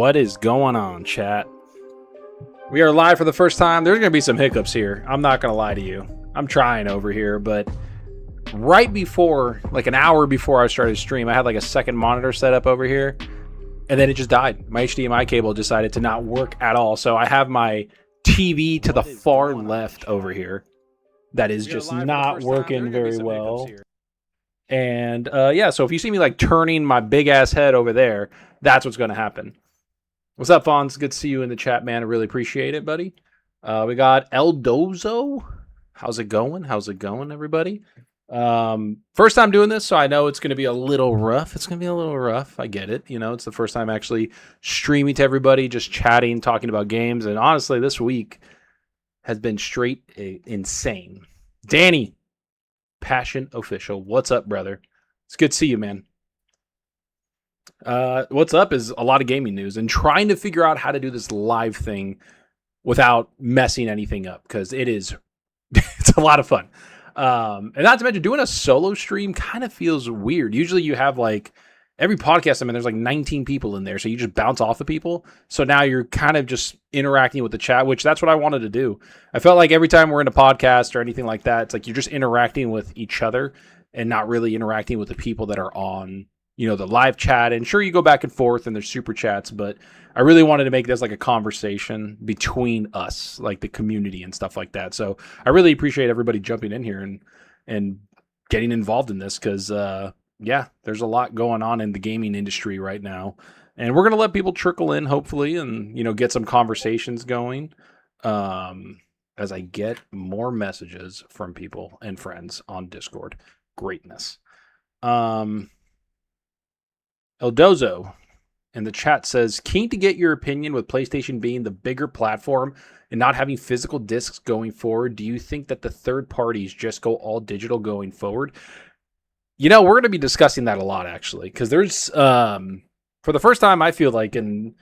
What is going on, chat? We are live for the first time. There's going to be some hiccups here. I'm not going to lie to you. I'm trying over here, but right before, like an hour before I started stream, I had like a second monitor set up over here, and then it just died. My HDMI cable decided to not work at all. So I have my TV to the far left over here that is just not working very well. And yeah, so if you see me like turning my big ass head over there, that's what's going to happen. What's up, Fonz? Good to see you in the chat, man. I really appreciate it, buddy. We got Eldozo. How's it going? How's it going, everybody? First time doing this, so I know it's going to be a little rough. It's going to be a little rough. I get it. You know, it's the first time actually streaming to everybody, just chatting, talking about games. And honestly, this week has been straight insane. Danny, Passion Official. What's up, brother? It's good to see you, man. What's up is a lot of gaming news and trying to figure out how to do this live thing without messing anything up, because it's a lot of fun. And not to mention, doing a solo stream kind of feels weird. Usually you have like every podcast, I mean, there's like 19 people in there, so you just bounce off of people. So now you're kind of just interacting with the chat, which that's what I wanted to do. I felt like every time we're in a podcast or anything like that, it's like you're just interacting with each other and not really interacting with the people that are on, you know, the live chat. And sure, you go back and forth and there's super chats, but I really wanted to make this like a conversation between us, like the community and stuff like that. So I really appreciate everybody jumping in here and getting involved in this, because yeah, there's a lot going on in the gaming industry right now, and we're gonna let people trickle in, hopefully, and you know, get some conversations going as I get more messages from people and friends on Discord. Greatness. Eldozo in the chat says, keen to get your opinion with PlayStation being the bigger platform and not having physical discs going forward. Do you think that the third parties just go all digital going forward? You know, we're going to be discussing that a lot, actually, because there's, for the first time, I feel like in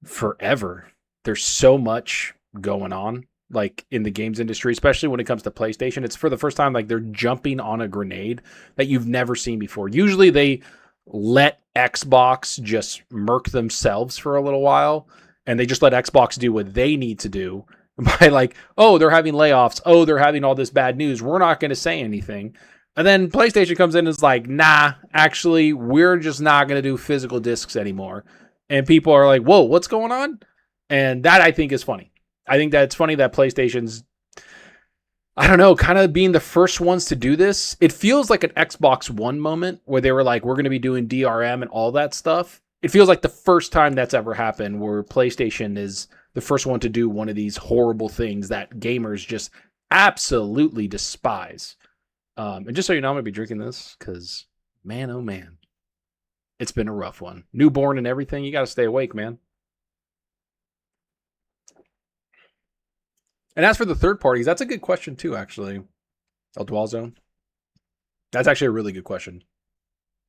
forever, there's so much going on, like in the games industry, especially when it comes to PlayStation. It's for the first time, like they're jumping on a grenade that you've never seen before. Usually they let Xbox just murk themselves for a little while, and they just let Xbox do what they need to do by like, oh, they're having layoffs, oh, they're having all this bad news, we're not going to say anything. And then PlayStation comes in and is like, nah, actually, we're just not going to do physical discs anymore. And people are like, whoa, what's going on? And that, I think, is funny. I think that it's funny that PlayStation's, I don't know, kind of being the first ones to do this. It feels like an Xbox One moment where they were like, we're going to be doing DRM and all that stuff. It feels like the first time that's ever happened, where PlayStation is the first one to do one of these horrible things that gamers just absolutely despise. And just so you know, I'm going to be drinking this because, man, oh man, it's been a rough one. Newborn and everything. You got to stay awake, man. And as for the third parties, that's a good question too, actually. El Dual Zone. That's actually a really good question.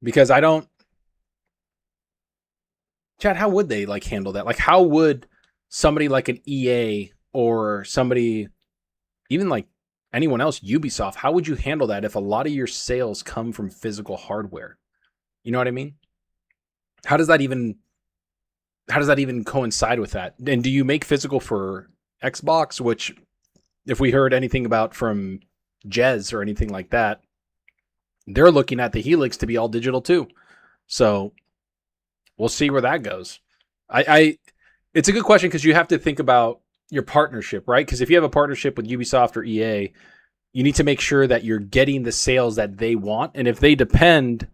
Because I don't... Chad, how would they like handle that? Like, how would somebody like an EA or somebody, even like anyone else, Ubisoft, how would you handle that if a lot of your sales come from physical hardware? You know what I mean? How does that even coincide with that? And do you make physical for Xbox, which, if we heard anything about from Jez or anything like that, they're looking at the Helix to be all digital too. So we'll see where that goes. It's a good question, because you have to think about your partnership, right? Because if you have a partnership with Ubisoft or EA, you need to make sure that you're getting the sales that they want. And if they depend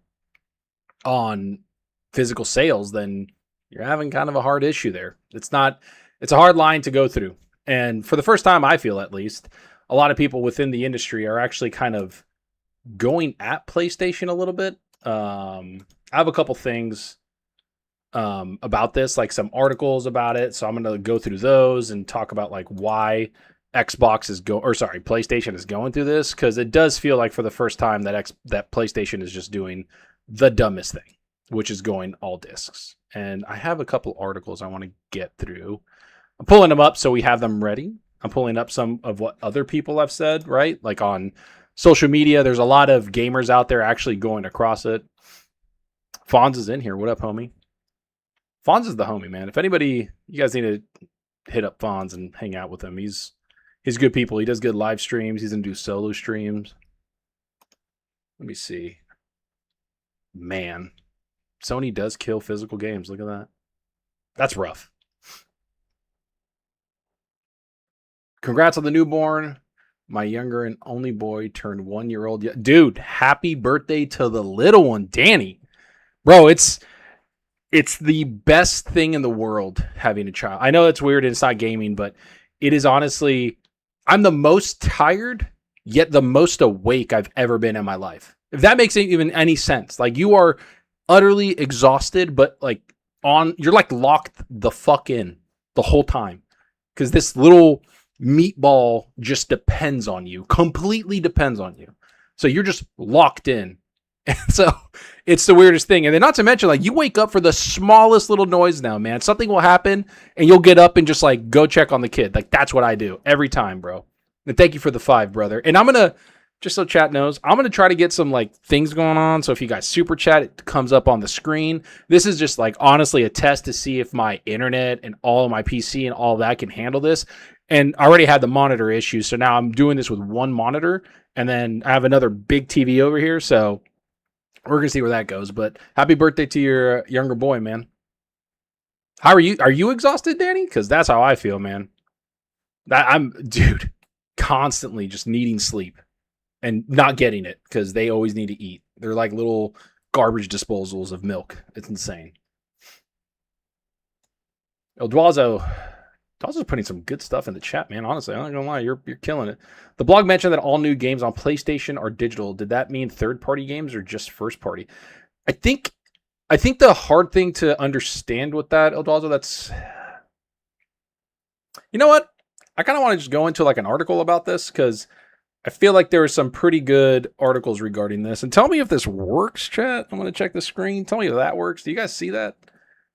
on physical sales, then you're having kind of a hard issue there. It's a hard line to go through. And for the first time, I feel, at least, a lot of people within the industry are actually kind of going at PlayStation a little bit. I have a couple things about this, like some articles about it. So I'm going to go through those and talk about like why PlayStation is going through this, because it does feel like for the first time that PlayStation is just doing the dumbest thing, which is going all discs. And I have a couple articles I want to get through. I'm pulling them up so we have them ready. I'm pulling up some of what other people have said, right? Like on social media, there's a lot of gamers out there actually going across it. Fonz is in here. What up, homie? Fonz is the homie, man. If anybody, you guys need to hit up Fonz and hang out with him. He's good people. He does good live streams. He's gonna do solo streams. Let me see. Man, Sony does kill physical games. Look at that. That's rough. Congrats on the newborn. My younger and only boy turned 1 year old. Dude, happy birthday to the little one, Danny. Bro, it's the best thing in the world having a child. I know it's weird and it's not gaming, but it is honestly, I'm the most tired, yet the most awake I've ever been in my life. If that makes even any sense. Like, you are utterly exhausted, but like you're like locked the fuck in the whole time. Because this little meatball just depends on you, completely depends on you. So you're just locked in. And so it's the weirdest thing. And then not to mention, like, you wake up for the smallest little noise now, man. Something will happen and you'll get up and just like go check on the kid. Like, that's what I do every time, bro. And thank you for the 5, brother. And I'm going to, just so chat knows, I'm going to try to get some like things going on. So if you guys super chat, it comes up on the screen. This is just like honestly a test to see if my internet and all of my PC and all that can handle this. And I already had the monitor issue. So now I'm doing this with one monitor and then I have another big TV over here. So we're going to see where that goes. But happy birthday to your younger boy, man. How are you? Are you exhausted, Danny? Because that's how I feel, man. Dude, constantly just needing sleep. And not getting it because they always need to eat. They're like little garbage disposals of milk. It's insane. Duazo's putting some good stuff in the chat, man. Honestly, I'm not gonna lie, you're killing it. The blog mentioned that all new games on PlayStation are digital. Did that mean third-party games or just first-party? I think the hard thing to understand with that, Duazo, that's, you know what? I kind of want to just go into like an article about this because I feel like there are some pretty good articles regarding this. And tell me if this works, chat. I'm going to check the screen. Tell me if that works. Do you guys see that?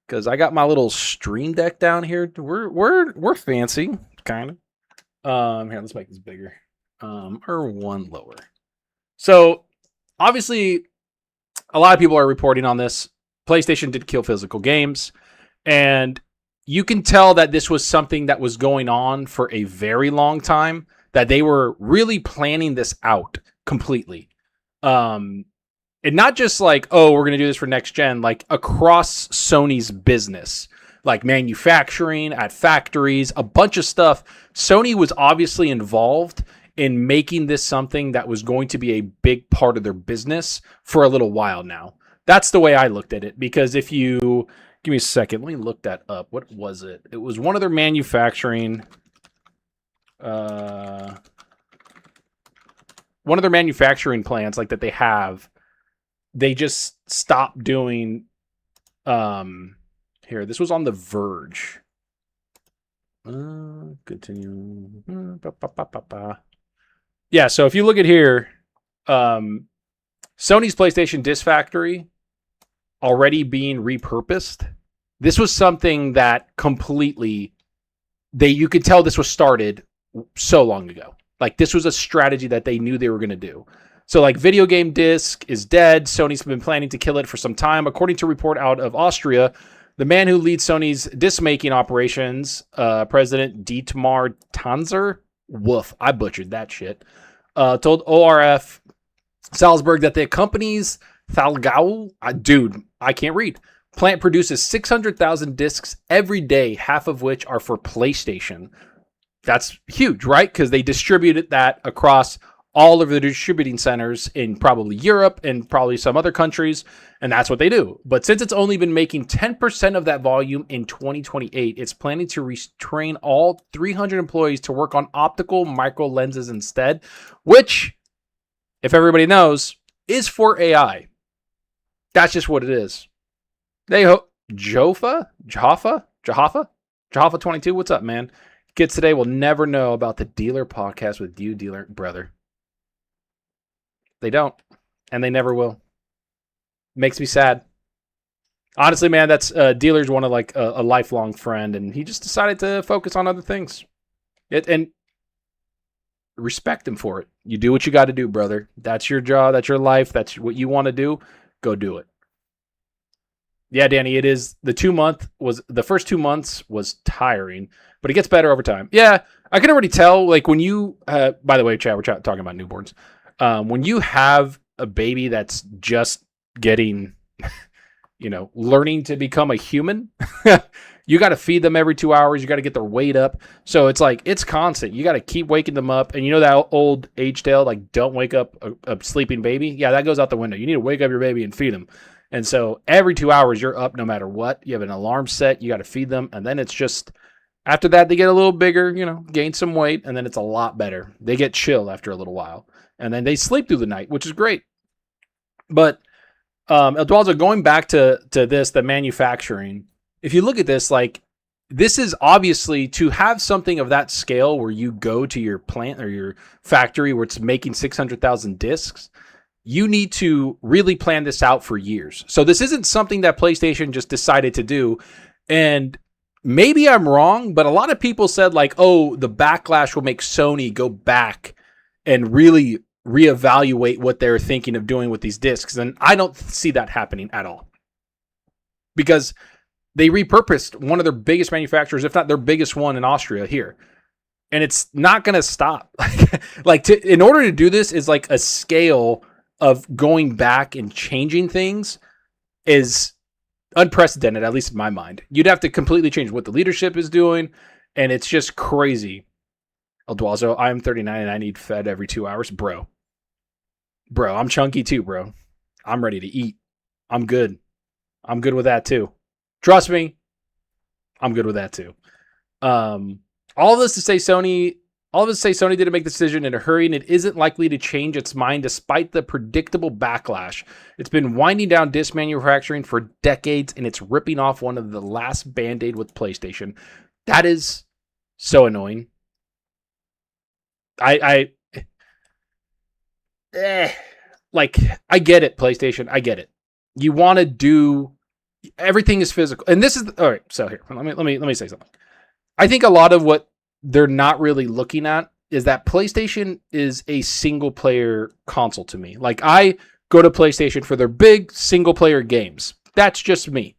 Because I got my little stream deck down here. We're fancy, kind of. Here, let's make this bigger. Or one lower. So, obviously, a lot of people are reporting on this. PlayStation did kill physical games. And you can tell that this was something that was going on for a very long time. That they were really planning this out completely. And not just like, oh, we're going to do this for next gen, like across Sony's business, like manufacturing at factories, a bunch of stuff. Sony was obviously involved in making this something that was going to be a big part of their business for a little while now. That's the way I looked at it, because if you give me a second, let me look that up. What was it? It was one of their manufacturing... one of their manufacturing plants like that they have, they just stopped doing here, this was on The Verge. Continue. Yeah, so if you look at here, Sony's PlayStation Disc Factory already being repurposed. This was something that completely you could tell this was started so long ago. Like, this was a strategy that they knew they were going to do. So, like, video game disc is dead. Sony's been planning to kill it for some time. According to a report out of Austria, the man who leads Sony's disc-making operations, President Dietmar Tanzer, woof, I butchered that shit, told ORF Salzburg that the company's Thalgau, dude, I can't read, plant produces 600,000 discs every day, half of which are for PlayStation. That's huge, right? Because they distributed that across all of the distributing centers in probably Europe and probably some other countries, and that's what they do. But since it's only been making 10% of that volume in 2028, it's planning to retrain all 300 employees to work on optical micro lenses instead, which, if everybody knows, is for AI. That's just what it is. They hope Jaffa 22. What's up, man? Kids today will never know about the Dealer podcast with you, Dealer brother. They don't, and they never will. Makes me sad. Honestly, man, that's Dealer's one of like a lifelong friend, and he just decided to focus on other things. And respect him for it. You do what you got to do, brother. That's your job. That's your life. That's what you want to do. Go do it. Yeah, Danny, it is. The first 2 months was tiring, but it gets better over time. Yeah, I can already tell. Like when you, by the way, Chad, we're talking about newborns. When you have a baby that's just getting, learning to become a human, you got to feed them every 2 hours. You got to get their weight up. So it's like, it's constant. You got to keep waking them up. And you know that old age tale, like don't wake up a sleeping baby? Yeah, that goes out the window. You need to wake up your baby and feed them. And so every 2 hours you're up no matter what. You have an alarm set. You got to feed them. And then it's just, after that, they get a little bigger, gain some weight. And then it's a lot better. They get chill after a little while. And then they sleep through the night, which is great. But Eduardo, going back to this, the manufacturing, if you look at this, like this is obviously to have something of that scale where you go to your plant or your factory where it's making 600,000 discs, you need to really plan this out for years. So this isn't something that PlayStation just decided to do. And maybe I'm wrong, but a lot of people said like, oh, the backlash will make Sony go back and really reevaluate what they're thinking of doing with these discs. And I don't see that happening at all. Because they repurposed one of their biggest manufacturers, if not their biggest one in Austria here. And it's not going to stop. In order to do this is like a scale of going back and changing things is unprecedented, at least in my mind. You'd have to completely change what the leadership is doing. And it's just crazy. Elduazo, I'm 39 and I need fed every 2 hours. Bro, I'm chunky too, bro. I'm ready to eat. I'm good. I'm good with that too. Trust me, I'm good with that too. All of this to say Sony didn't make the decision in a hurry, and it isn't likely to change its mind despite the predictable backlash. It's been winding down disc manufacturing for decades, and it's ripping off one of the last Band-Aid with PlayStation. That is so annoying. I get it, PlayStation. I get it. You want to do everything is physical, and this is all right. So here, let me say something. I think a lot of what they're not really looking at is that PlayStation is a single player console to me. Like I go to PlayStation for their big single player games. That's just me.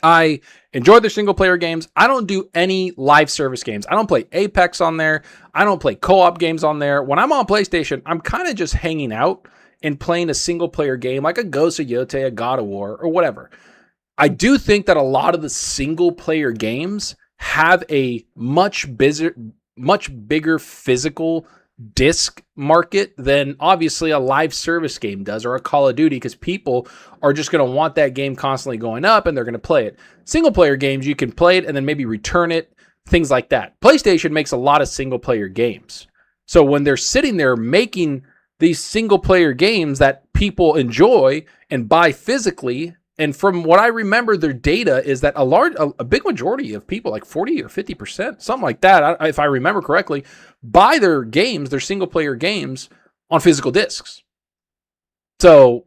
I enjoy their single player games. I don't do any live service games. I don't play Apex on there. I don't play co-op games on there. When I'm on PlayStation, I'm kind of just hanging out and playing a single player game like a Ghost of Yotei, a God of War, or whatever. I do think that a lot of the single player games have a much bigger physical disc market than obviously a live service game does or a Call of Duty, because people are just going to want that game constantly going up and they're going to play it. Single player games, you can play it and then maybe return it, things like that. PlayStation makes a lot of single player games. So when they're sitting there making these single player games that people enjoy and buy physically, and from what I remember, their data is that a big majority of people, like 40 or 50%, something like that, if I remember correctly, buy their games, their single player games on physical discs. So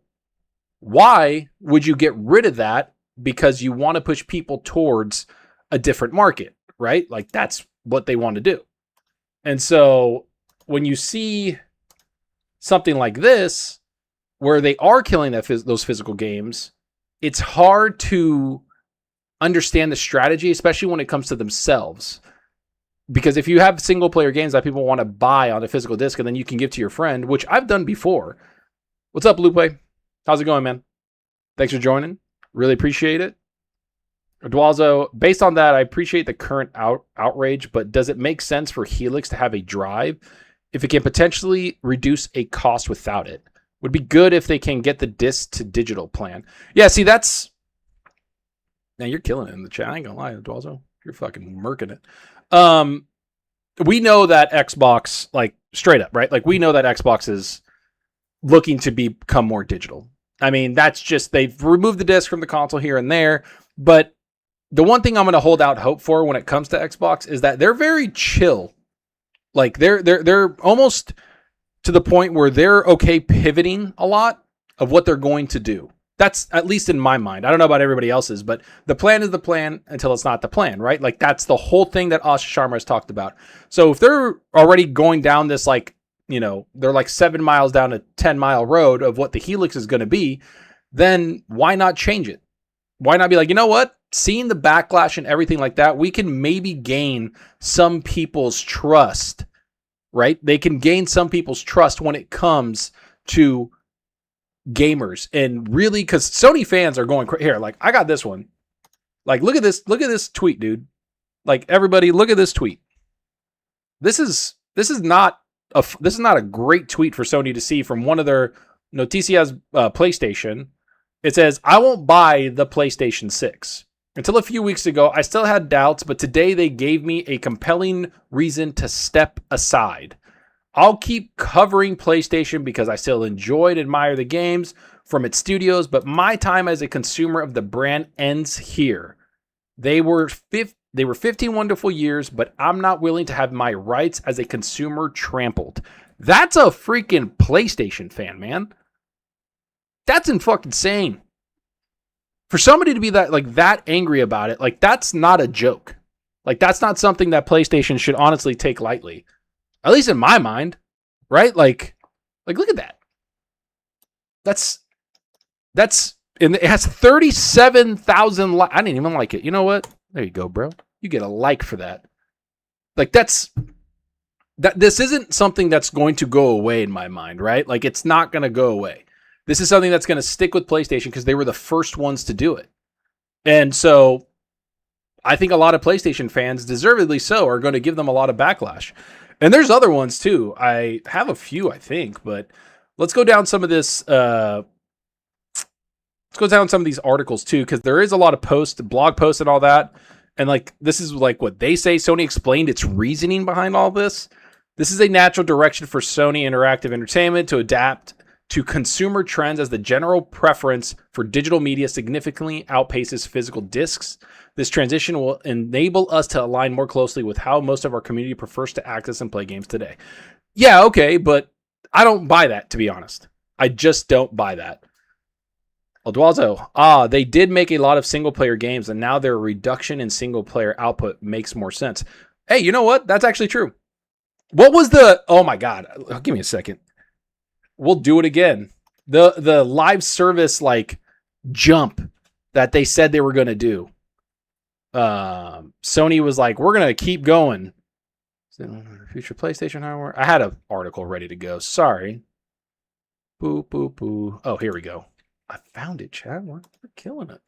why would you get rid of that? Because you want to push people towards a different market, right? Like that's what they want to do. And so when you see something like this, where they are killing those physical games, it's hard to understand the strategy, especially when it comes to themselves. Because if you have single player games that people want to buy on a physical disc and then you can give to your friend, which I've done before. What's up, Lupe? How's it going, man? Thanks for joining. Really appreciate it. Dualzo, based on that, I appreciate the current outrage, but does it make sense for Helix to have a drive if it can potentially reduce a cost without it? Would be good if they can get the disc to digital plan. Yeah, see, that's... Now, you're killing it in the chat. I ain't gonna lie, Dualzo. You're fucking murking it. We know that Xbox, like, straight up, right? Like, we know that Xbox is looking to become more digital. I mean, that's just... They've removed the disc from the console here and there, but the one thing I'm going to hold out hope for when it comes to Xbox is that they're very chill. Like, they're almost... to the point where they're okay pivoting a lot of what they're going to do. That's at least in my mind. I don't know about everybody else's, but the plan is the plan until it's not the plan, right? Like that's the whole thing that Asha Sharma has talked about. So if they're already going down this, like, they're like 7 miles down a 10-mile road of what the Helix is going to be, then why not change it? why not be like, you know what? Seeing the backlash and everything like that, we can maybe gain some people's trust, right? They can gain some people's trust when it comes to gamers. And really, because Sony fans are going here, like, I got this one. Like, look at this tweet, dude. Like, everybody, look at this tweet. This is not a great tweet for Sony to see from one of their Noticias PlayStation. It says, I won't buy the PlayStation 6. Until a few weeks ago, I still had doubts, but today they gave me a compelling reason to step aside. I'll keep covering PlayStation because I still enjoy and admire the games from its studios, but my time as a consumer of the brand ends here. They were 15 wonderful years, but I'm not willing to have my rights as a consumer trampled. That's a freaking PlayStation fan, man. That's fucking insane. For somebody to be that angry about it, like, that's not a joke. Like, that's not something that PlayStation should honestly take lightly. At least in my mind, right? Like look at that. That's and it has 37,000 likes. I didn't even like it. You know what? There you go, bro. You get a like for that. Like, this isn't something that's going to go away in my mind, right? Like, it's not going to go away. This is something that's going to stick with PlayStation because they were the first ones to do it. And so I think a lot of PlayStation fans, deservedly so, are going to give them a lot of backlash. And there's other ones too. I have a few, I think, but let's go down some of this. Let's go down some of these articles too, because there is a lot of blog posts and all that. And like, this is like what they say. Sony explained its reasoning behind all this. This is a natural direction for Sony Interactive Entertainment to adapt to consumer trends as the general preference for digital media significantly outpaces physical discs. This transition will enable us to align more closely with how most of our community prefers to access and play games today. Yeah, okay, but I don't buy that, to be honest. I just don't buy that. Alduazo, they did make a lot of single-player games, and now their reduction in single-player output makes more sense. Hey, you know what? That's actually true. What was oh my God, give me a second. We'll do it again. The live service, like, jump that they said they were going to do. Sony was like, we're going to keep going. Future PlayStation hardware. I had an article ready to go. Sorry. Boo, boo, boo. Oh, here we go. I found it, Chad. We're killing it.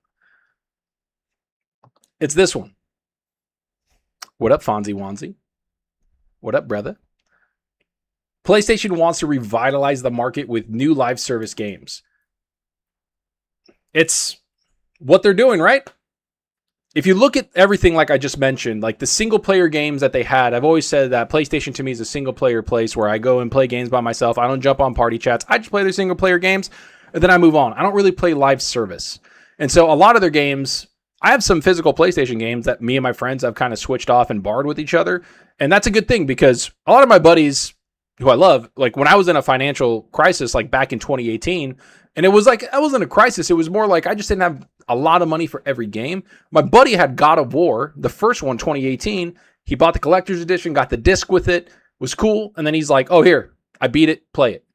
It's this one. What up, Fonzie Wanzie? What up, brother? PlayStation wants to revitalize the market with new live service games. It's what they're doing, right? If you look at everything like I just mentioned, like the single player games that they had, I've always said that PlayStation to me is a single player place where I go and play games by myself. I don't jump on party chats. I just play their single player games and then I move on. I don't really play live service. And so a lot of their games, I have some physical PlayStation games that me and my friends have kind of switched off and borrowed with each other. And that's a good thing because a lot of my buddies who I love, like when I was in a financial crisis, like back in 2018, and it was like, I wasn't a crisis. It was more like I just didn't have a lot of money for every game. My buddy had God of War, the first one, 2018. He bought the collector's edition, got the disc with it, was cool. And then he's like, oh, here, I beat it, play it.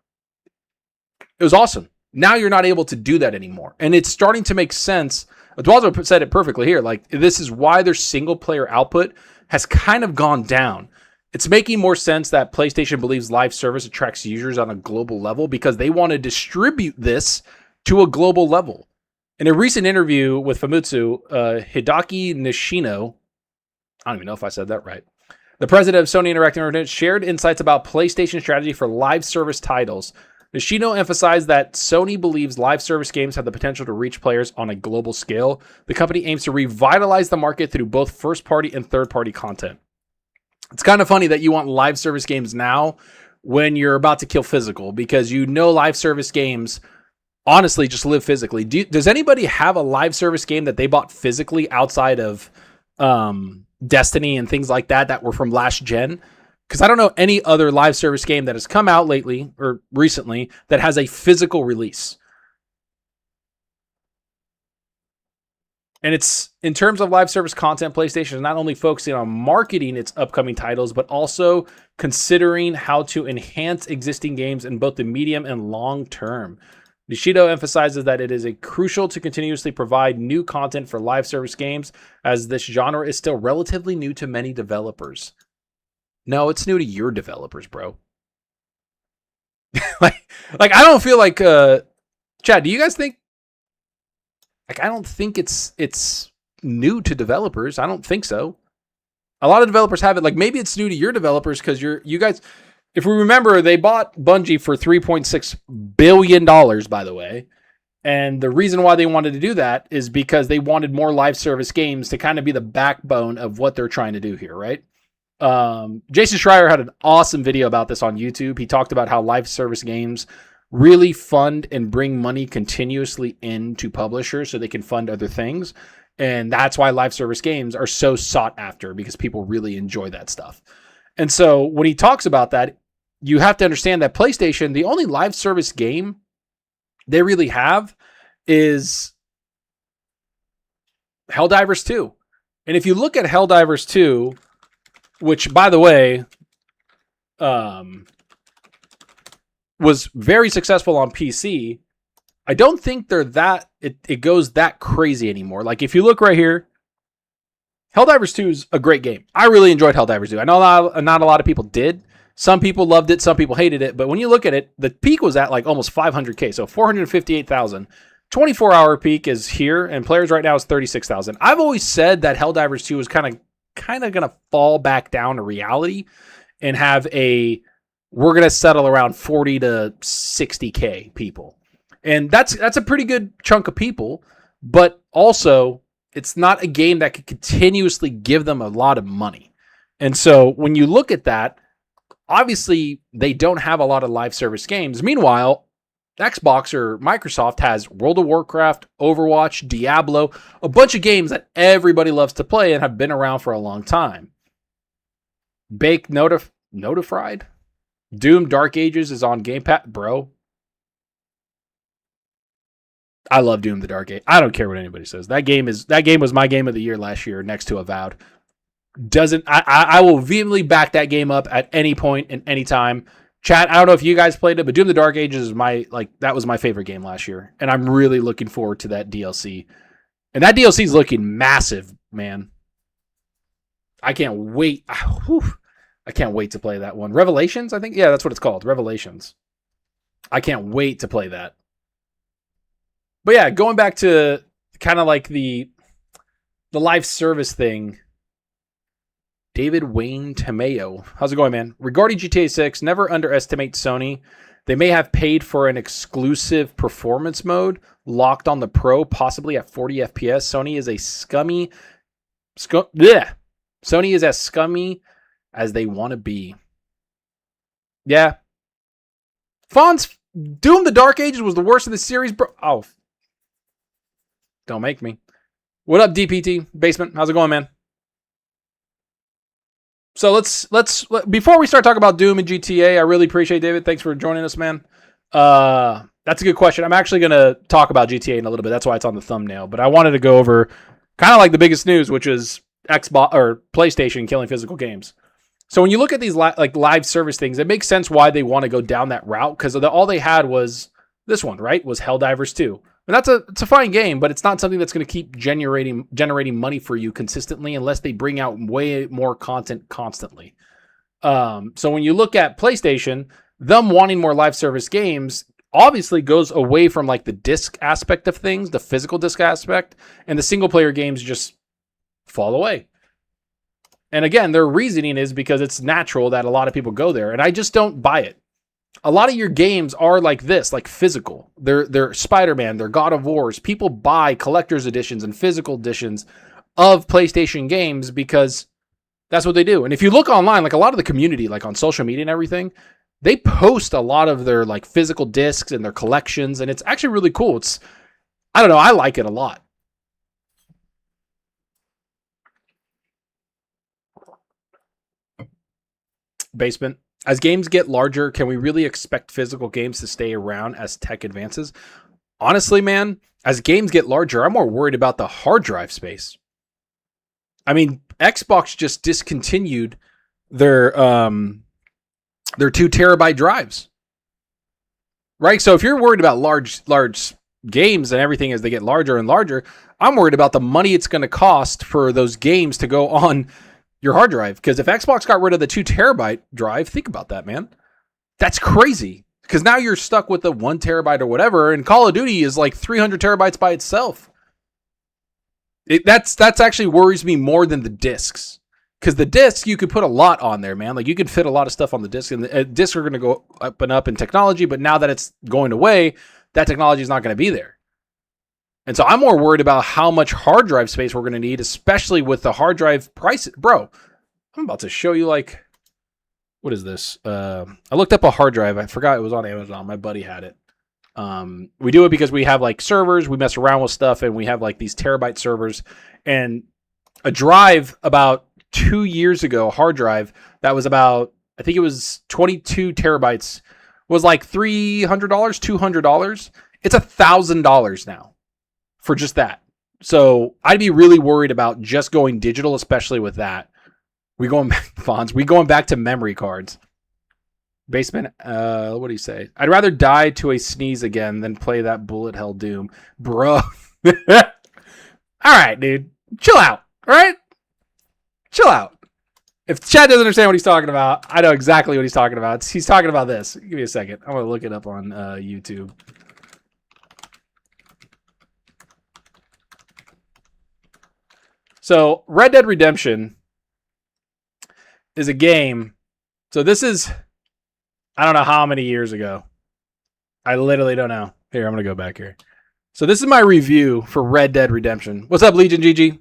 It was awesome. Now you're not able to do that anymore. And it's starting to make sense. Eduardo said it perfectly here. Like, this is why their single player output has kind of gone down. It's making more sense that PlayStation believes live service attracts users on a global level because they want to distribute this to a global level. In a recent interview with Famitsu, Hideki Nishino, I don't even know if I said that right, the president of Sony Interactive Entertainment, shared insights about PlayStation's strategy for live service titles. Nishino emphasized that Sony believes live service games have the potential to reach players on a global scale. The company aims to revitalize the market through both first-party and third-party content. It's kind of funny that you want live service games now when you're about to kill physical because you know live service games honestly just live physically. Does anybody have a live service game that they bought physically outside of Destiny and things like that were from last gen? Because I don't know any other live service game that has come out lately or recently that has a physical release. And it's, in terms of live service content, PlayStation is not only focusing on marketing its upcoming titles, but also considering how to enhance existing games in both the medium and long term. Nishido emphasizes that it is crucial to continuously provide new content for live service games, as this genre is still relatively new to many developers. No, it's new to your developers, bro. like I don't feel like Chad, do you guys think I don't think it's new to developers. I don't think so. A lot of developers have it. Like maybe it's new to your developers because you guys, if we remember, they bought Bungie for $3.6 billion, by the way. And the reason why they wanted to do that is because they wanted more live service games to kind of be the backbone of what they're trying to do here, right? Jason Schreier had an awesome video about this on YouTube. He talked about how live service games really fund and bring money continuously into publishers so they can fund other things. And that's why live service games are so sought after, because people really enjoy that stuff. And so when he talks about that, you have to understand that PlayStation, the only live service game they really have is Helldivers 2. And if you look at Helldivers 2, which, by the way, was very successful on PC, I don't think it goes that crazy anymore. Like, if you look right here, Helldivers 2 is a great game. I really enjoyed Helldivers 2. I know not a lot of people did. Some people loved it, some people hated it. But when you look at it, the peak was at like almost 500K, so 458,000. 24-hour peak is here, and players right now is 36,000. I've always said that Helldivers 2 is kind of going to fall back down to reality and have we're going to settle around 40 to 60K people. And that's a pretty good chunk of people, but also it's not a game that could continuously give them a lot of money. And so when you look at that, obviously they don't have a lot of live service games. Meanwhile, Xbox or Microsoft has World of Warcraft, Overwatch, Diablo, a bunch of games that everybody loves to play and have been around for a long time. Bake Notified? Doom Dark Ages is on Game Pass. Bro, I love Doom the Dark Age. I don't care what anybody says. That game was my game of the year last year next to Avowed. I will vehemently back that game up at any point and any time. Chat, I don't know if you guys played it, but Doom the Dark Ages is that was my favorite game last year. And I'm really looking forward to that DLC. And that DLC is looking massive, man. I can't wait. I can't wait to play that one. Revelations, I think? Yeah, that's what it's called. Revelations. I can't wait to play that. But yeah, going back to kind of like the live service thing. David Wayne Tomeo. How's it going, man? Regarding GTA 6, never underestimate Sony. They may have paid for an exclusive performance mode locked on the Pro, possibly at 40 FPS. Sony is Sony is as scummy as they want to be. Yeah. Fawn's Doom the Dark Ages was the worst of the series, bro. Oh. Don't make me. What up, DPT? Basement, how's it going, man? So let's before we start talking about Doom and GTA, I really appreciate David. Thanks for joining us, man. That's a good question. I'm actually going to talk about GTA in a little bit. That's why it's on the thumbnail. But I wanted to go over kind of like the biggest news, which is Xbox or PlayStation killing physical games. So when you look at these live service things, it makes sense why they want to go down that route, because all they had was this one, right? Was Helldivers 2. And it's a fine game, but it's not something that's going to keep generating money for you consistently unless they bring out way more content constantly. So when you look at PlayStation, them wanting more live service games obviously goes away from like the disc aspect of things, the physical disc aspect, and the single player games just fall away. And again, their reasoning is because it's natural that a lot of people go there, and I just don't buy it. A lot of your games are like this, like physical. They're Spider-Man, they're God of Wars. People buy collector's editions and physical editions of PlayStation games because that's what they do. And if you look online, like a lot of the community, like on social media and everything, they post a lot of their like physical discs and their collections, and it's actually really cool. I don't know, I like it a lot. Basement. As games get larger, can we really expect physical games to stay around as tech advances? Honestly, man, as games get larger, I'm more worried about the hard drive space. I mean, Xbox just discontinued their 2 terabyte drives. right? So if you're worried about large games and everything as they get larger and larger, I'm worried about the money it's going to cost for those games to go on your hard drive. Because if Xbox got rid of the 2 terabyte drive, think about that, man. That's crazy. Because now you're stuck with the 1 terabyte or whatever, and Call of Duty is like 300 terabytes by itself. That's actually worries me more than the discs. Because the discs, you could put a lot on there, man. Like, you could fit a lot of stuff on the disc, and the discs are going to go up and up in technology, but now that it's going away, that technology is not going to be there. And so I'm more worried about how much hard drive space we're going to need, especially with the hard drive price. Bro, I'm about to show you, like, what is this? I looked up a hard drive. I forgot it was on Amazon. My buddy had it. We do it because we have like servers, we mess around with stuff, and we have like these terabyte servers. And a drive about 2 years ago, a hard drive that was about, I think it was 22 terabytes, was like $300, $200. It's $1,000 now for just that. So I'd be really worried about just going digital, especially with that. We going back to memory cards. Basement, what do you say? I'd rather die to a sneeze again than play that bullet hell Doom. Bro. All right, dude. Chill out. All right? Chill out. If Chad doesn't understand what he's talking about, I know exactly what he's talking about. He's talking about this. Give me a second. I'm going to look it up on YouTube. So, Red Dead Redemption is a game. So this is, I don't know how many years ago. I literally don't know. Here, I'm going to go back here. So this is my review for Red Dead Redemption. What's up, Legion GG?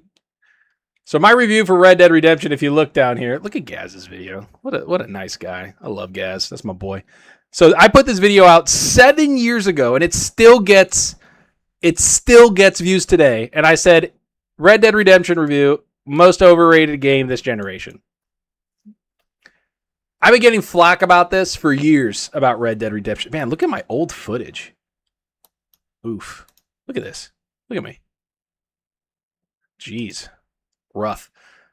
So my review for Red Dead Redemption, if you look down here, look at Gaz's video. What a nice guy. I love Gaz. That's my boy. So I put this video out 7 years ago, and it still gets views today. And I said, Red Dead Redemption review, most overrated game this generation. I've been getting flack about this for years about Red Dead Redemption. Man, look at my old footage. Oof. Look at this. Look at me. Jeez. Rough.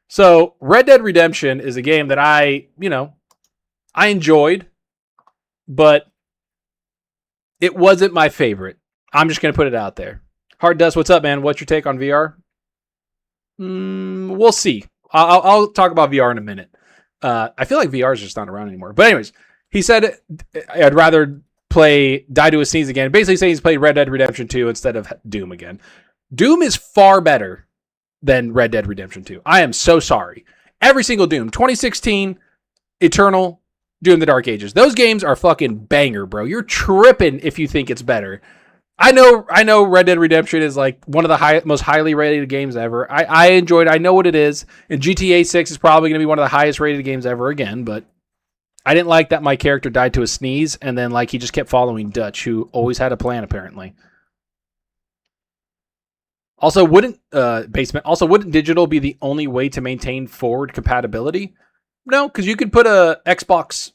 So, Red Dead Redemption is a game that I enjoyed, but it wasn't my favorite. I'm just going to put it out there. Hard Dust, what's up, man? What's your take on VR? We'll see. I'll talk about VR in a minute. I feel like VR is just not around anymore. But anyways, he said, I'd rather die to a sneeze again. Basically saying he's played Red Dead Redemption 2 instead of Doom again. Doom is far better than Red Dead Redemption 2. I am so sorry. Every single Doom, 2016, Eternal, Doom the Dark Ages. Those games are fucking banger, bro. You're tripping if you think it's better. I know Red Dead Redemption is like one of the most highly rated games ever. I enjoyed it. I know what it is. And GTA 6 is probably going to be one of the highest rated games ever again, but I didn't like that my character died to a sneeze and then like he just kept following Dutch, who always had a plan apparently. Also, wouldn't digital be the only way to maintain forward compatibility? No, because you could put a Xbox.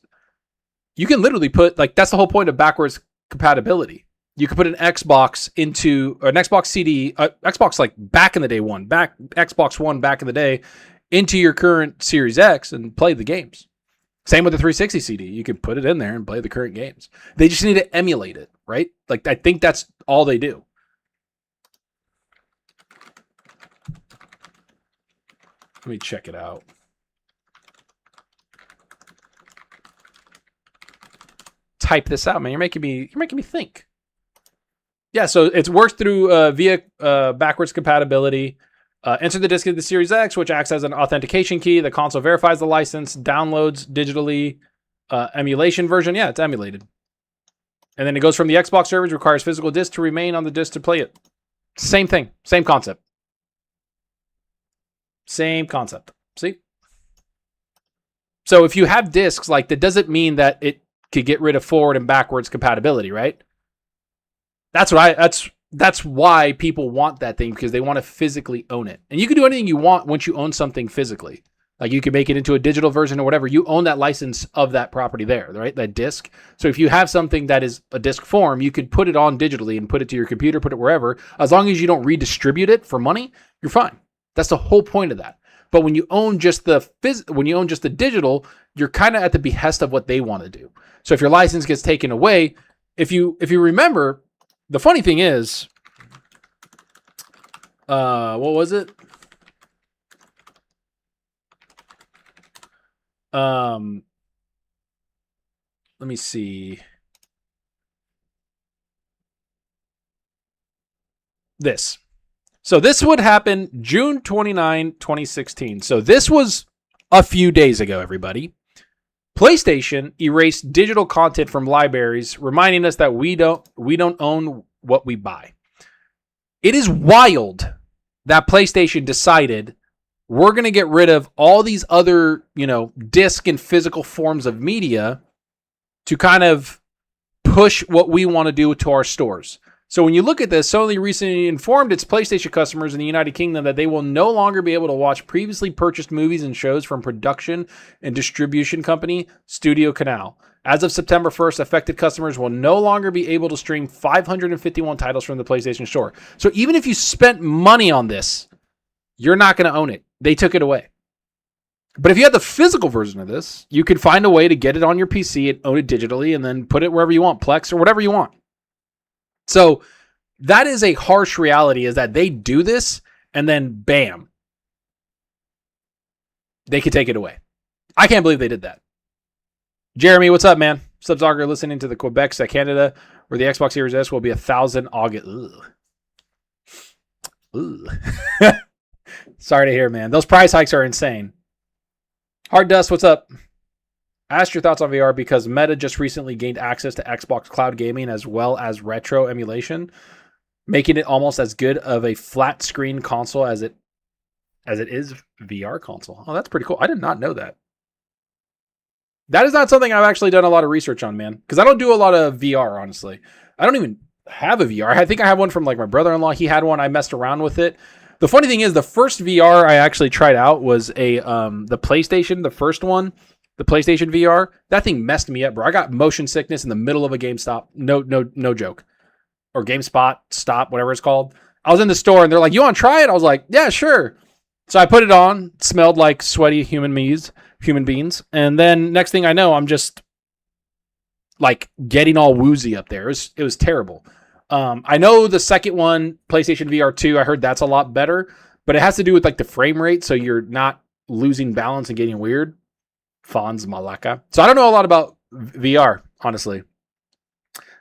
You can literally put, like, that's the whole point of backwards compatibility. You could put an Xbox into an Xbox CD, Xbox like back in the day Xbox One back in the day, into your current Series X and play the games. Same with the 360 CD. You can put it in there and play the current games. They just need to emulate it, right? Like, I think that's all they do. Let me check it out. Type this out, man. You're making me think. Yeah, so it works through via backwards compatibility. Enter the disc into the Series X, which acts as an authentication key. The console verifies the license, downloads digitally. Emulation version, yeah, it's emulated. And then it goes from the Xbox servers, requires physical disc to remain on the disc to play it. Same thing, same concept. Same concept. See? So if you have discs, like, that doesn't mean that it could get rid of forward and backwards compatibility, right? That's why people want that thing, because they want to physically own it. And you can do anything you want once you own something physically. Like, you can make it into a digital version or whatever. You own that license of that property there, right? That disc. So if you have something that is a disc form, you could put it on digitally and put it to your computer, put it wherever. As long as you don't redistribute it for money, you're fine. That's the whole point of that. But when you own just the digital, you're kind of at the behest of what they want to do. So if your license gets taken away, if you remember, the funny thing is, what was it? Let me see. This. So this would happen June 29, 2016. So this was a few days ago, everybody. PlayStation erased digital content from libraries, reminding us that we don't own what we buy. It is wild that PlayStation decided we're going to get rid of all these other, disc and physical forms of media to kind of push what we want to do to our stores. So when you look at this, Sony recently informed its PlayStation customers in the United Kingdom that they will no longer be able to watch previously purchased movies and shows from production and distribution company Studio Canal. As of September 1st, affected customers will no longer be able to stream 551 titles from the PlayStation Store. So even if you spent money on this, you're not going to own it. They took it away. But if you had the physical version of this, you could find a way to get it on your PC and own it digitally and then put it wherever you want, Plex or whatever you want. So that is a harsh reality, is that they do this and then bam, they could take it away. I can't believe they did that. Jeremy, what's up, man? Subzogger listening to the Quebec, Canada, where the Xbox Series S will be 1,000 August. Ugh. Sorry to hear, man. Those price hikes are insane. Hard Dust, what's up? I asked your thoughts on VR because Meta just recently gained access to Xbox Cloud Gaming as well as retro emulation, making it almost as good of a flat screen console as it is VR console. Oh, that's pretty cool. I did not know that. That is not something I've actually done a lot of research on, man, because I don't do a lot of VR, honestly. I don't even have a VR. I think I have one from like my brother-in-law. He had one. I messed around with it. The funny thing is, the first VR I actually tried out was the PlayStation, the first one. The PlayStation VR, that thing messed me up, bro. I got motion sickness in the middle of a GameStop. No joke. Or GameSpot, stop, whatever it's called. I was in the store and they're like, you want to try it? I was like, yeah, sure. So I put it on. It smelled like sweaty human beings. And then next thing I know, I'm just like getting all woozy up there. It was terrible. I know the second one, PlayStation VR 2, I heard that's a lot better, but it has to do with like the frame rate. So you're not losing balance and getting weird. Fonz Malaka. So I don't know a lot about VR, honestly.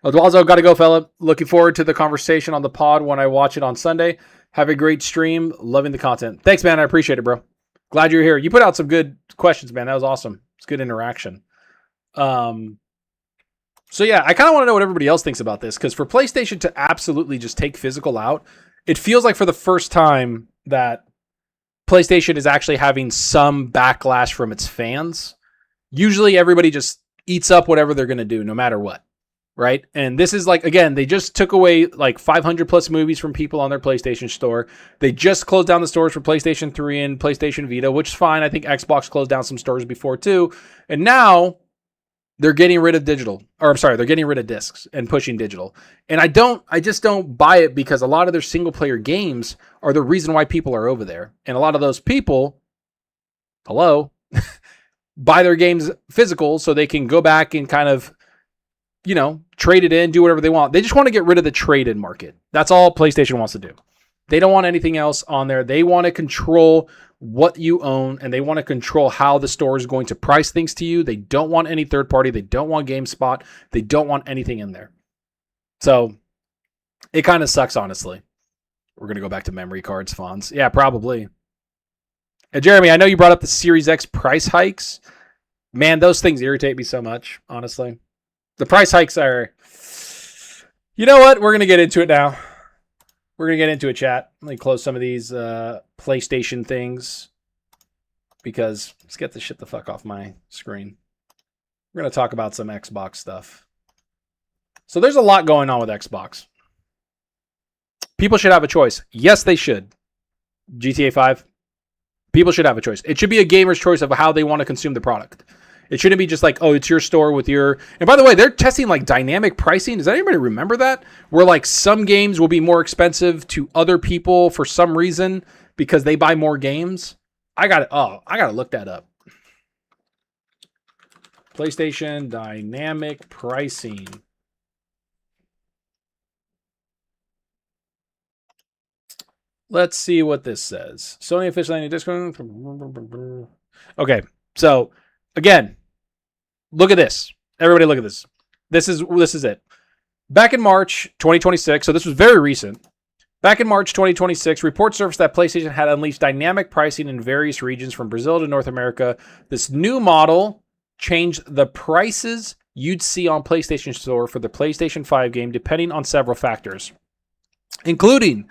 Also, got to go, fella. Looking forward to the conversation on the pod when I watch it on Sunday. Have a great stream. Loving the content. Thanks, man. I appreciate it, bro. Glad you're here. You put out some good questions, man. That was awesome. It's good interaction. So yeah, I kind of want to know what everybody else thinks about this, because for PlayStation to absolutely just take physical out, it feels like for the first time that PlayStation is actually having some backlash from its fans. Usually everybody just eats up whatever they're going to do, no matter what, right? And this is like, again, they just took away like 500 plus movies from people on their PlayStation store. They just closed down the stores for PlayStation 3 and PlayStation Vita, which is fine. I think Xbox closed down some stores before too. And now they're getting rid of they're getting rid of discs and pushing digital. And I just don't buy it, because a lot of their single player games are the reason why people are over there. And a lot of those people, buy their games physical so they can go back and kind of, trade it in, do whatever they want. They just want to get rid of the trade-in market. That's all PlayStation wants to do. They don't want anything else on there. They want to control what you own, and they want to control how the store is going to price things to you. They don't want any third party. They don't want GameSpot. They don't want anything in there. So it kind of sucks, honestly. We're going to go back to memory cards, Fonz. Yeah, probably. And Jeremy, I know you brought up the Series X price hikes. Man, those things irritate me so much, honestly. The price hikes are... You know what? We're going to get into it now. We're going to get into a chat. Let me close some of these PlayStation things, because let's get this shit the fuck off my screen. We're going to talk about some Xbox stuff. So there's a lot going on with Xbox. People should have a choice. Yes, they should. GTA 5. People should have a choice. It should be a gamer's choice of how they want to consume the product. It shouldn't be just like, oh, it's your store with your... And by the way, they're testing like dynamic pricing. Does anybody remember that? Where like some games will be more expensive to other people for some reason because they buy more games. I got to look that up. PlayStation dynamic pricing. Let's see what this says. Sony official annual discount. Okay, so again, look at this. Everybody, look at this. This is it. Back in March 2026, so this was very recent. Back in March 2026, reports surfaced that PlayStation had unleashed dynamic pricing in various regions from Brazil to North America. This new model changed the prices you'd see on PlayStation Store for the PlayStation 5 game depending on several factors, including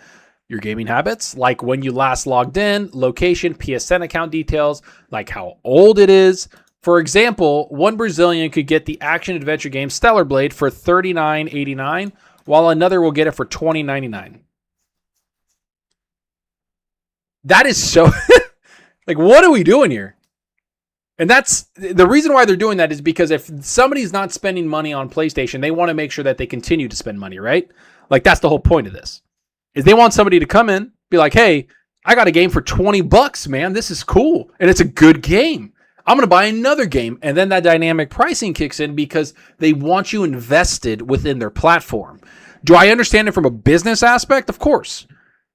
your gaming habits, like when you last logged in, location, PSN account details, like how old it is. For example, one Brazilian could get the action-adventure game Stellar Blade for $39.89, while another will get it for $20.99. That is so... like, what are we doing here? And that's the reason why they're doing that is because if somebody's not spending money on PlayStation, they want to make sure that they continue to spend money, right? Like, that's the whole point of this. Is they want somebody to come in, be like, hey, I got a game for $20, man. This is cool. And it's a good game. I'm going to buy another game. And then that dynamic pricing kicks in because they want you invested within their platform. Do I understand it from a business aspect? Of course.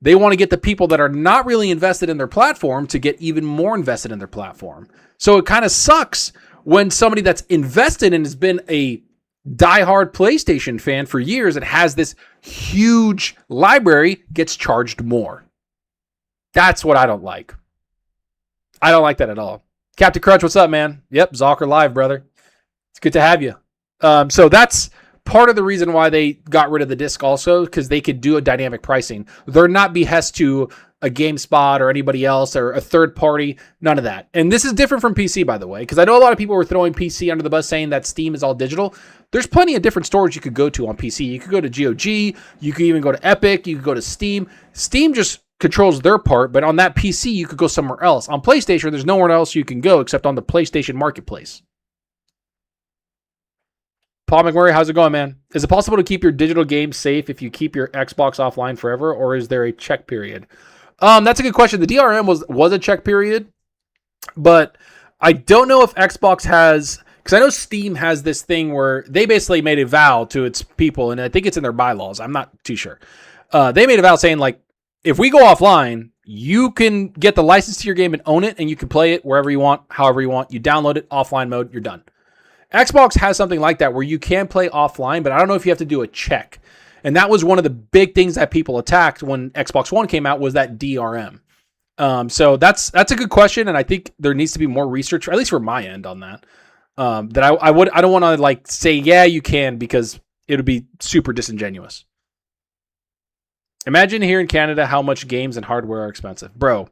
They want to get the people that are not really invested in their platform to get even more invested in their platform. So it kind of sucks when somebody that's invested and has been a diehard PlayStation fan for years and has this huge library gets charged more. That's what I don't like. I don't like that at all. Captain Crutch, what's up, man? Yep, Zalker live, brother. It's good to have you. So that's part of the reason why they got rid of the disc also, because they could do a dynamic pricing. They're not behest to a GameSpot or anybody else or a third party, none of that. And this is different from PC, by the way, because I know a lot of people were throwing PC under the bus saying that Steam is all digital. There's plenty of different stores you could go to on PC. You could go to GOG, you could even go to Epic, you could go to Steam. Steam just controls their part, but on that PC, you could go somewhere else. On PlayStation, there's nowhere else you can go except on the PlayStation Marketplace. Paul McMurray, how's it going, man? Is it possible to keep your digital games safe if you keep your Xbox offline forever, or is there a check period? That's a good question. The DRM was a check period, but I don't know if Xbox has, because I know Steam has this thing where they basically made a vow to its people, and I think it's in their bylaws. I'm not too sure. They made a vow saying, like, if we go offline, you can get the license to your game and own it, and you can play it wherever you want, however you want. You download it, offline mode, you're done. Xbox has something like that where you can play offline, but I don't know if you have to do a check. And that was one of the big things that people attacked when Xbox One came out was that DRM. So that's a good question, and I think there needs to be more research, at least for my end, on that. I don't want to like say yeah you can because it would be super disingenuous. Imagine here in Canada how much games and hardware are expensive, bro.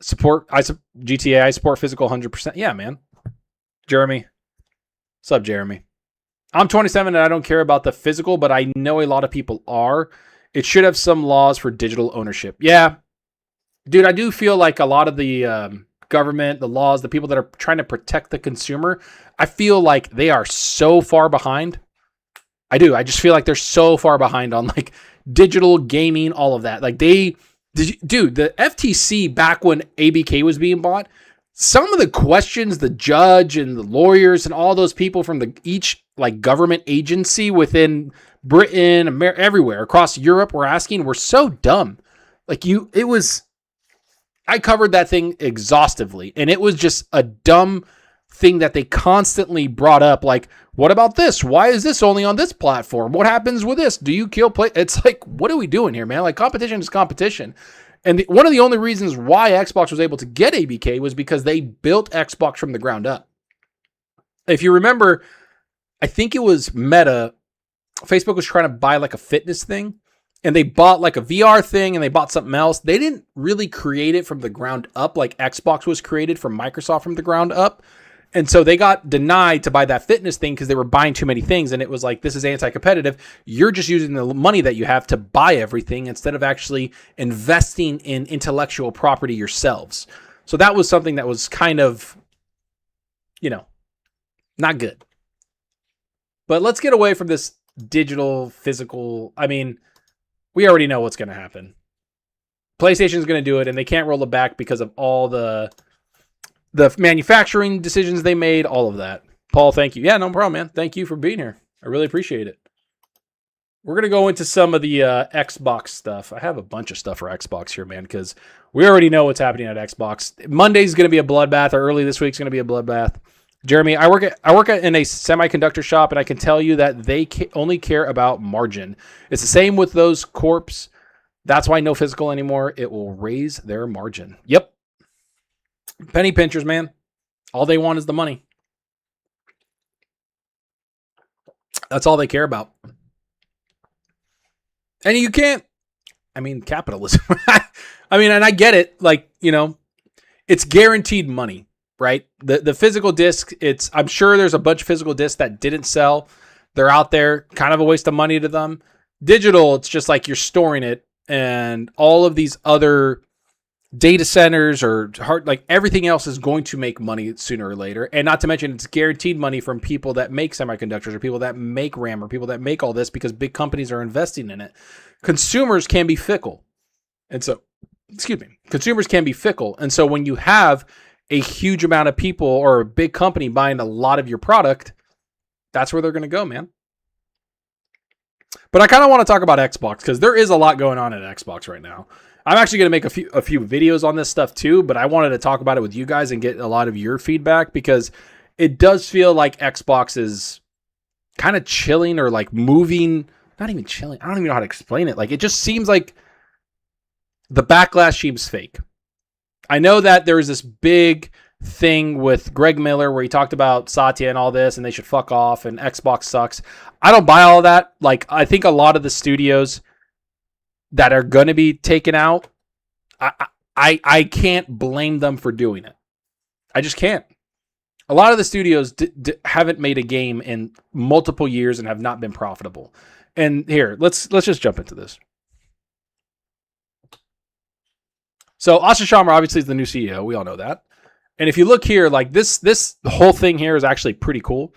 GTA. I support physical 100%. Yeah, man. Jeremy, what's up, Jeremy? I'm 27 and I don't care about the physical, but I know a lot of people are. It should have some laws for digital ownership. Yeah. Dude, I do feel like a lot of the government, the laws, the people that are trying to protect the consumer, I feel like they are so far behind. I do. I just feel like they're so far behind on like digital gaming, all of that. Like the FTC back when ABK was being bought, some of the questions the judge and the lawyers and all those people from each like government agency within Britain, everywhere across Europe were asking were so dumb. I covered that thing exhaustively, and it was just a dumb thing that they constantly brought up. Like, what about this? Why is this only on this platform? What happens with this? Do you kill play? It's like, what are we doing here, man? Like, competition is competition. And one of the only reasons why Xbox was able to get ABK was because they built Xbox from the ground up. If you remember, I think it was Meta. Facebook was trying to buy like a fitness thing, and they bought like a VR thing, and they bought something else. They didn't really create it from the ground up like Xbox was created from Microsoft from the ground up. And so they got denied to buy that fitness thing because they were buying too many things. And it was like, this is anti-competitive. You're just using the money that you have to buy everything instead of actually investing in intellectual property yourselves. So that was something that was kind of, not good. But let's get away from this digital, physical. I mean, we already know what's going to happen. PlayStation is going to do it, and they can't roll it back because of all the manufacturing decisions they made, all of that. Paul, thank you. Yeah, no problem, man. Thank you for being here. I really appreciate it. We're going to go into some of the Xbox stuff. I have a bunch of stuff for Xbox here, man, because we already know what's happening at Xbox. Monday's going to be a bloodbath, or early this week's going to be a bloodbath. Jeremy, I work in a semiconductor shop, and I can tell you that they only care about margin. It's the same with those corps. That's why no physical anymore. It will raise their margin. Yep. Penny pinchers, man. All they want is the money. That's all they care about. And you can't, capitalism. And I get it. Like, it's guaranteed money, right? The physical disc, I'm sure there's a bunch of physical discs that didn't sell. They're out there, kind of a waste of money to them. Digital, it's just like you're storing it, and all of these other data centers or everything else is going to make money sooner or later. And not to mention, it's guaranteed money from people that make semiconductors or people that make RAM or people that make all this, because big companies are investing in it. Consumers can be fickle. And so, consumers can be fickle. And so when you have a huge amount of people or a big company buying a lot of your product, that's where they're going to go, man. But I kind of want to talk about Xbox, because there is a lot going on at Xbox right now. I'm actually going to make a few videos on this stuff too, but I wanted to talk about it with you guys and get a lot of your feedback, because it does feel like Xbox is kind of chilling, or like moving, not even chilling. I don't even know how to explain it. Like, it just seems like the backlash seems fake. I know that there was this big thing with Greg Miller where he talked about Satya and all this, and they should fuck off, and Xbox sucks. I don't buy all that. Like, I think a lot of the studios that are going to be taken out, I can't blame them for doing it. I just can't. A lot of the studios haven't made a game in multiple years and have not been profitable. And here, let's just jump into this. So Asha Sharma obviously is the new CEO. We all know that. And if you look here, like this whole thing here is actually pretty cool.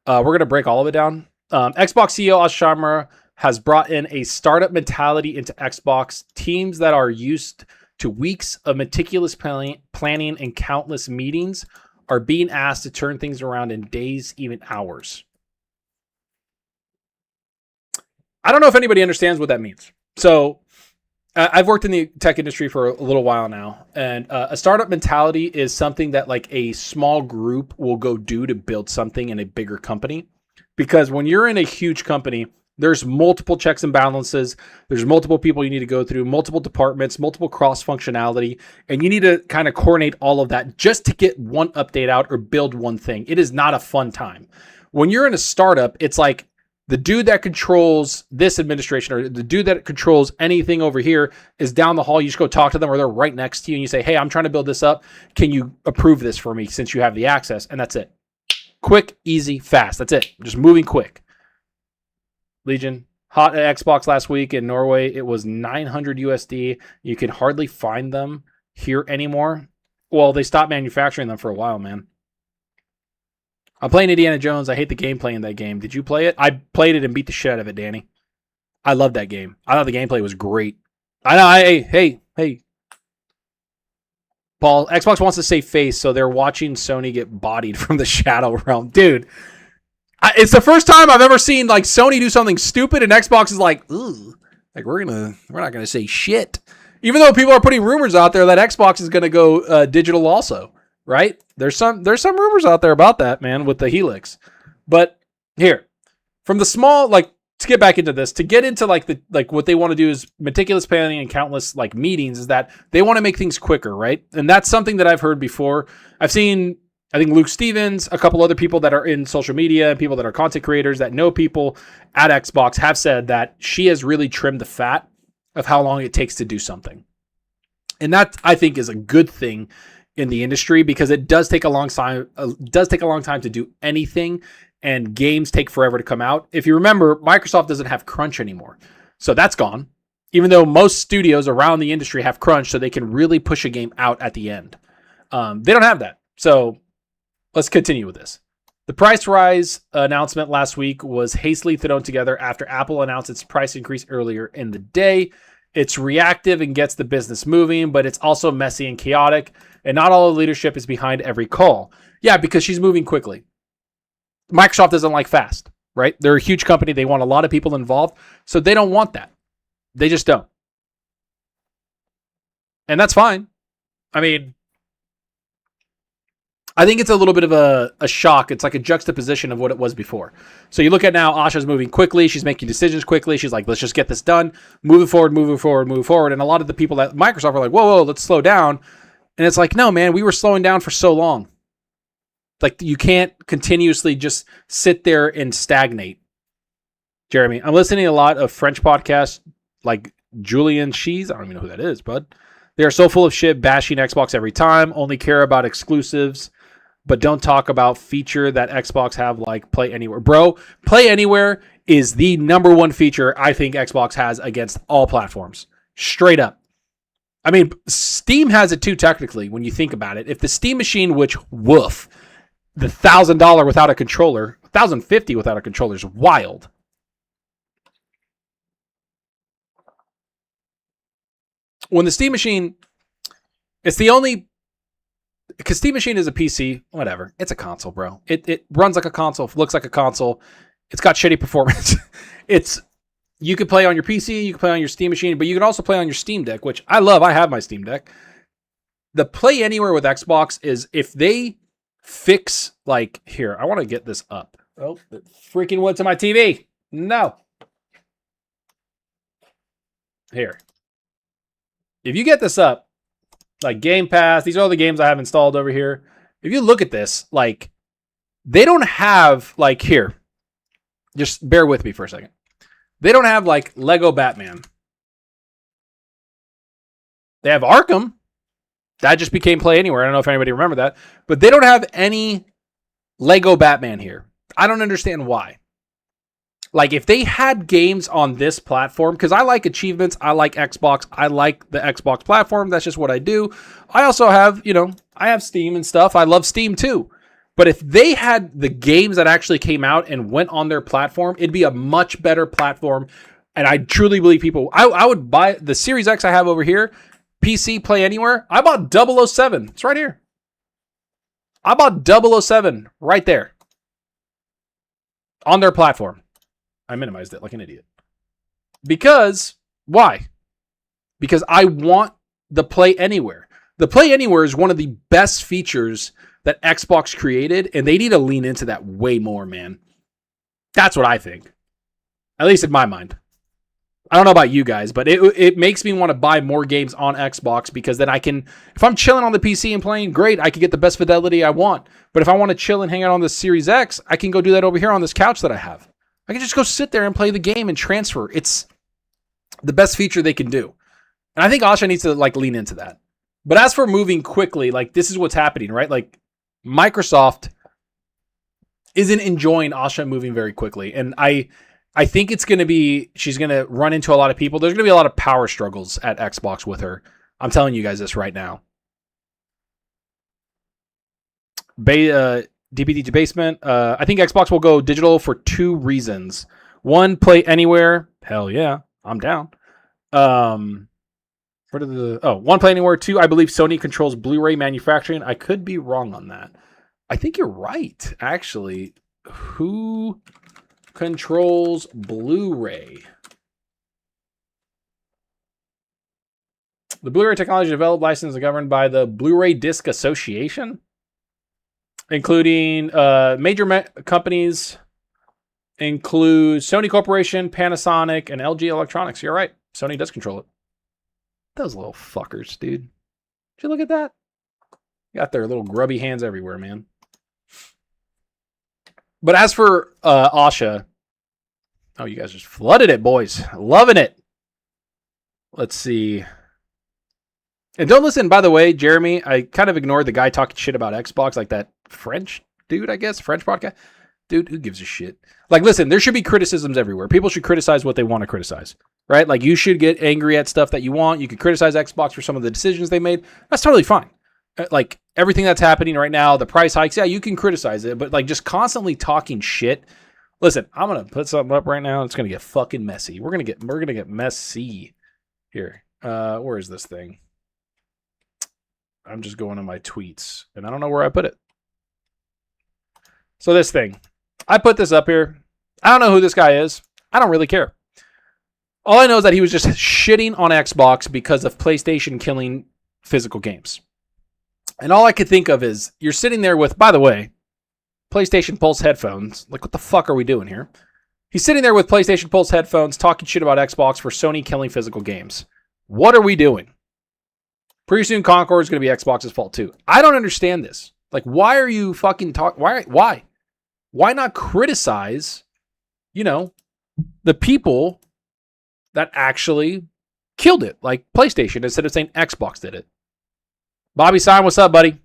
We're going to break all of it down. Xbox CEO Asha Sharma has brought in a startup mentality into Xbox. Teams that are used to weeks of meticulous planning and countless meetings are being asked to turn things around in days, even hours. I don't know if anybody understands what that means. So I've worked in the tech industry for a little while now, and a startup mentality is something that like a small group will go do to build something in a bigger company. Because when you're in a huge company, there's multiple checks and balances. There's multiple people you need to go through, multiple departments, multiple cross functionality, and you need to kind of coordinate all of that just to get one update out or build one thing. It is not a fun time. When you're in a startup, it's like the dude that controls this administration or the dude that controls anything over here is down the hall. You just go talk to them, or they're right next to you, and you say, hey, I'm trying to build this up. Can you approve this for me since you have the access? And that's it. Quick, easy, fast. That's it. Just moving quick. Legion, hot at Xbox last week in Norway. It was 900 USD. You can hardly find them here anymore. Well, they stopped manufacturing them for a while, man. I'm playing Indiana Jones. I hate the gameplay in that game. Did you play it? I played it and beat the shit out of it, Danny. I love that game. I thought the gameplay was great. I know. Hey. Paul, Xbox wants to save face, so they're watching Sony get bodied from the Shadow Realm. Dude, it's the first time I've ever seen like Sony do something stupid, and Xbox is like, ooh, like we're not gonna say shit. Even though people are putting rumors out there that Xbox is gonna go digital also, right? There's some rumors out there about that, man, with the Helix. But here, from the small, like, to get back into this, to get into like what they want to do is meticulous planning and countless like meetings, is that they want to make things quicker, right? And that's something that I've heard before. I've seen, I think Luke Stevens, a couple other people that are in social media, people that are content creators that know people at Xbox have said that she has really trimmed the fat of how long it takes to do something. And that, I think, is a good thing in the industry, because it does take a long time. To do anything, and games take forever to come out. If you remember, Microsoft doesn't have crunch anymore, so that's gone. Even though most studios around the industry have crunch, so they can really push a game out at the end. They don't have that. So let's continue with this. The price rise announcement last week was hastily thrown together after Apple announced its price increase earlier in the day. It's reactive and gets the business moving, but it's also messy and chaotic, and not all the leadership is behind every call. Yeah, because she's moving quickly. Microsoft doesn't like fast, right? They're a huge company. They want a lot of people involved. So they don't want that. They just don't. And that's fine. I mean, I think it's a little bit of a shock. It's like a juxtaposition of what it was before. So you look at now, Asha's moving quickly. She's making decisions quickly. She's like, let's just get this done. Moving forward. And a lot of the people at Microsoft are like, whoa, let's slow down. And it's like, no, man, we were slowing down for so long. Like, you can't continuously just sit there and stagnate. Jeremy, I'm listening to a lot of French podcasts like Julian Cheese. I don't even know who that is, bud. They are so full of shit, bashing Xbox every time, only care about exclusives, but don't talk about feature that Xbox have like Play Anywhere. Bro, Play Anywhere is the number one feature I think Xbox has against all platforms. Straight up. I mean, Steam has it too technically when you think about it. If the Steam machine, which woof, the $1,000 without a controller, $1,050 without a controller is wild. When the Steam machine, it's the only, because Steam machine is a PC, whatever. It's a console, bro. It runs like a console, looks like a console. It's got shitty performance. You can play on your PC, you can play on your Steam machine, but you can also play on your Steam Deck, which I love. I have my Steam Deck. The Play Anywhere with Xbox is if they fix, like, here, I want to get this up. Oh, it freaking went to my TV. No. Here. If you get this up, like Game Pass, these are all the games I have installed over here. If you look at this, like, they don't have, like, here. Just bear with me for a second. They don't have, like, Lego Batman. They have Arkham. That just became Play Anywhere. I don't know if anybody remember that. But they don't have any Lego Batman here. I don't understand why. Like, if they had games on this platform, because I like achievements, I like Xbox, I like the Xbox platform, that's just what I do. I also have, I have Steam and stuff. I love Steam too. But if they had the games that actually came out and went on their platform, it'd be a much better platform. And I truly believe people, I would buy the Series X I have over here, PC Play Anywhere. I bought 007. It's right here. I bought 007 right there on their platform. I minimized it like an idiot. Because, why? Because I want the Play Anywhere. The Play Anywhere is one of the best features that Xbox created, and they need to lean into that way more, man. That's what I think. At least in my mind. I don't know about you guys, but it makes me want to buy more games on Xbox because then I can, if I'm chilling on the PC and playing, great, I can get the best fidelity I want. But if I want to chill and hang out on the Series X, I can go do that over here on this couch that I have. I can just go sit there and play the game and transfer. It's the best feature they can do. And I think Asha needs to like lean into that. But as for moving quickly, like this is what's happening, right? Like Microsoft isn't enjoying Asha moving very quickly. And I think it's going to be, she's going to run into a lot of people. There's going to be a lot of power struggles at Xbox with her. I'm telling you guys this right now. DPD to basement. I think Xbox will go digital for two reasons. One, Play Anywhere. Hell yeah, I'm down. One, Play Anywhere. Two, I believe Sony controls Blu-ray manufacturing. I could be wrong on that. I think you're right, actually. Who controls Blu-ray? The Blu-ray technology developed, licensed, and governed by the Blu-ray Disc Association, including major companies include Sony Corporation, Panasonic, and LG Electronics. You're right. Sony does control it. Those little fuckers, dude. Did you look at that? Got their little grubby hands everywhere, man. But as for Asha, oh, you guys just flooded it, boys. Loving it. Let's see. And don't listen, by the way, Jeremy, I kind of ignored the guy talking shit about Xbox, like that French dude, I guess, French podcast. Dude, who gives a shit? Like, listen, there should be criticisms everywhere. People should criticize what they want to criticize, right? Like, you should get angry at stuff that you want. You can criticize Xbox for some of the decisions they made. That's totally fine. Like, everything that's happening right now, the price hikes, yeah, you can criticize it, but like just constantly talking shit. Listen, I'm gonna put something up right now. It's gonna get fucking messy. We're gonna get messy here. Where is this thing? I'm just going to my tweets, and I don't know where I put it. So this thing, I put this up here. I don't know who this guy is. I don't really care. All I know is that he was just shitting on Xbox because of PlayStation killing physical games. And all I could think of is, you're sitting there with, by the way, PlayStation Pulse headphones. Like, what the fuck are we doing here? He's sitting there with PlayStation Pulse headphones talking shit about Xbox for Sony killing physical games. What are we doing? Pretty soon Concord is going to be Xbox's fault too. I don't understand this. Like, why are you fucking talking? Why? Why not criticize, the people that actually killed it, like PlayStation, instead of saying Xbox did it? Bobby Sign, what's up, buddy?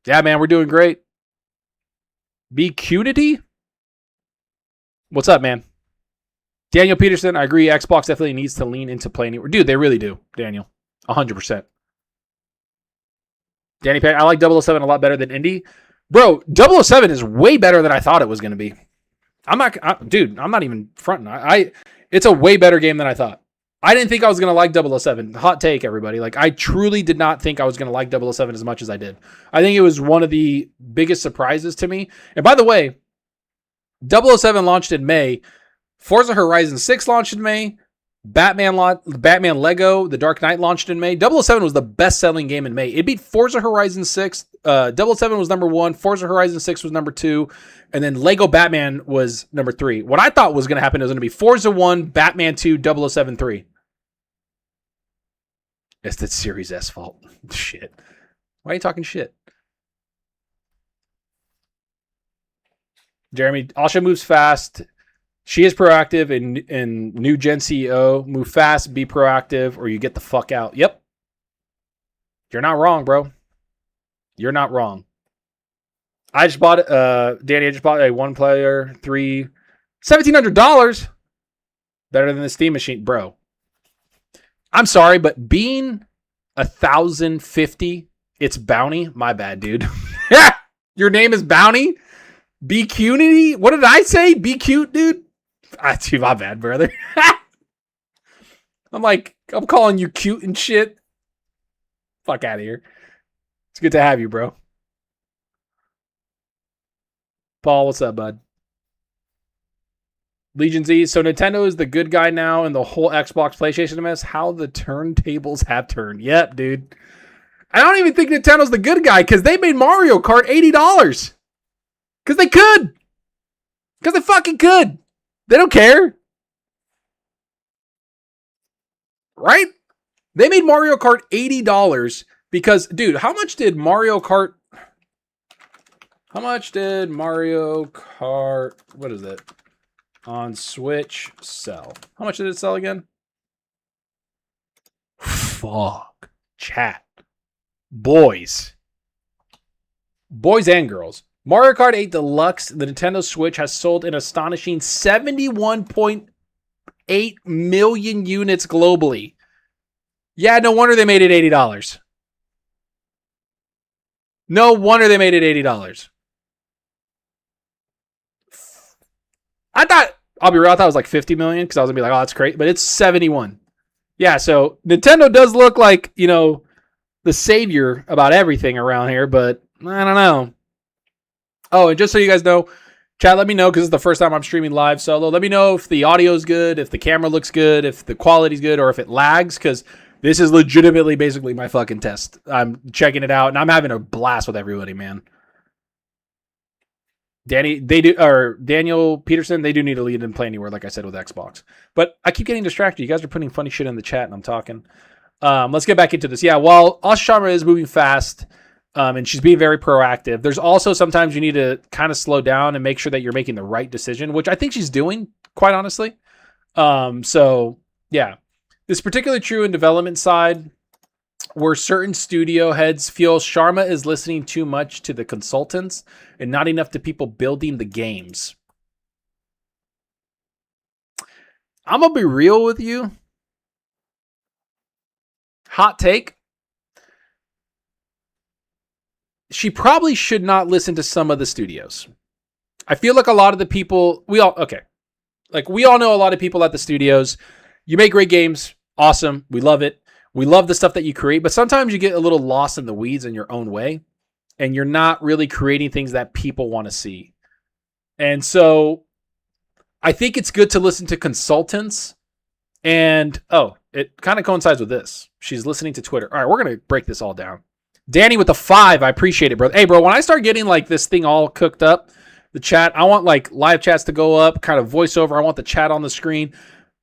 Yeah, man, we're doing great. BQnity? What's up, man? Daniel Peterson, I agree. Xbox definitely needs to lean into playing it. Dude, they really do, Daniel. 100%. Danny Perry, I like 007 a lot better than Indy. Bro, 007 is way better than I thought it was going to be. I'm not even fronting. It's a way better game than I thought. I didn't think I was going to like 007. Hot take, everybody. Like, I truly did not think I was going to like 007 as much as I did. I think it was one of the biggest surprises to me. And by the way, 007 launched in May. Forza Horizon 6 launched in May. Batman Lego, The Dark Knight launched in May. 007 was the best-selling game in May. It beat Forza Horizon 6. 007 was number 1. Forza Horizon 6 was number 2. And then Lego Batman was number 3. What I thought was going to happen was going to be Forza 1, Batman 2, 007 3. It's the Series S fault. Shit. Why are you talking shit? Jeremy, Asha moves fast. She is proactive and new Gen CEO. Move fast, be proactive, or you get the fuck out. Yep. You're not wrong, bro. You're not wrong. I just bought Danny, I just bought a one-player 3. $1,700? Better than the Steam machine. Bro. I'm sorry, but being 1,050, it's Bounty. My bad, dude. Your name is Bounty? Be cutity? What did I say? Be cute, dude? Dude, my bad, brother. I'm calling you cute and shit. Fuck out of here. It's good to have you, bro. Paul, what's up, bud? Legion Z. So Nintendo is the good guy now in the whole Xbox PlayStation mess. How the turntables have turned. Yep, dude. I don't even think Nintendo's the good guy because they made Mario Kart $80. Because they could. Because they fucking could. They don't care. Right? They made Mario Kart $80 because, dude, how much did Mario Kart, what is it, on Switch sell? How much did it sell again? Fuck. Chat. Boys and girls. Mario Kart 8 Deluxe, the Nintendo Switch, has sold an astonishing 71.8 million units globally. Yeah, no wonder they made it $80. No wonder they made it $80. I'll be real, I thought it was like 50 million because I was going to be like, oh, that's great. But it's 71. Yeah, so Nintendo does look like, the savior about everything around here, but I don't know. Oh, and just so you guys know, chat, let me know because it's the first time I'm streaming live solo. Let me know if the audio's good, if the camera looks good, if the quality's good, or if it lags, because this is legitimately basically my fucking test. I'm checking it out, and I'm having a blast with everybody, man. Daniel Peterson, they do need to lead and play anywhere, like I said, with Xbox. But I keep getting distracted. You guys are putting funny shit in the chat, and I'm talking. Let's get back into this. Yeah, while Asha Sharma is moving fast, and she's being very proactive, there's also sometimes you need to kind of slow down and make sure that you're making the right decision, which I think she's doing, quite honestly. So, yeah. This is particularly true in development side, where certain studio heads feel Sharma is listening too much to the consultants and not enough to people building the games. I'm going to be real with you. Hot take. She probably should not listen to some of the studios. I feel like a lot of the people, we all know a lot of people at the studios. You make great games. Awesome. We love it. We love the stuff that you create, but sometimes you get a little lost in the weeds in your own way, and you're not really creating things that people want to see. And so I think it's good to listen to consultants. And, it kind of coincides with this. She's listening to Twitter. All right, we're going to break this all down. Danny with the 5. I appreciate it, bro. Hey, bro, when I start getting like this thing all cooked up, the chat, I want like live chats to go up, kind of voiceover. I want the chat on the screen.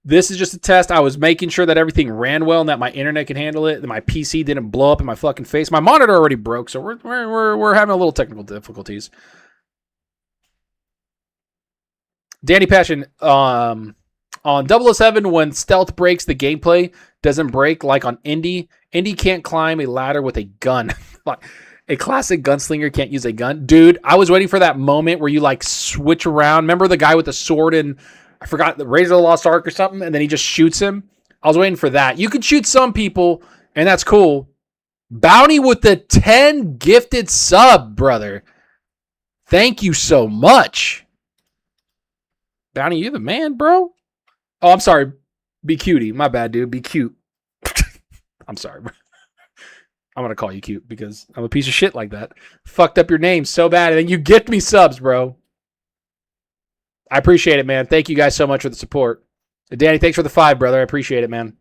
This is just a test. I was making sure that everything ran well and that my internet can handle it, that my PC didn't blow up in my fucking face. My monitor already broke, so we're having a little technical difficulties. Danny Passion, on 007, when stealth breaks, the gameplay doesn't break like on Indy. Indy can't climb a ladder with a gun. A classic gunslinger can't use a gun. Dude, I was waiting for that moment where you like switch around. Remember the guy with the sword in, I forgot, the Raiders of the Lost Ark or something, and then he just shoots him? I was waiting for that. You could shoot some people, and that's cool. Bounty with the 10 gifted sub, brother. Thank you so much. Bounty, you're the man, bro. Oh, I'm sorry. Be cutie. My bad, dude. Be cute. I'm sorry, bro. I'm going to call you cute because I'm a piece of shit like that. Fucked up your name so bad, and then you gift me subs, bro. I appreciate it, man. Thank you guys so much for the support. Danny, thanks for the 5, brother. I appreciate it, man.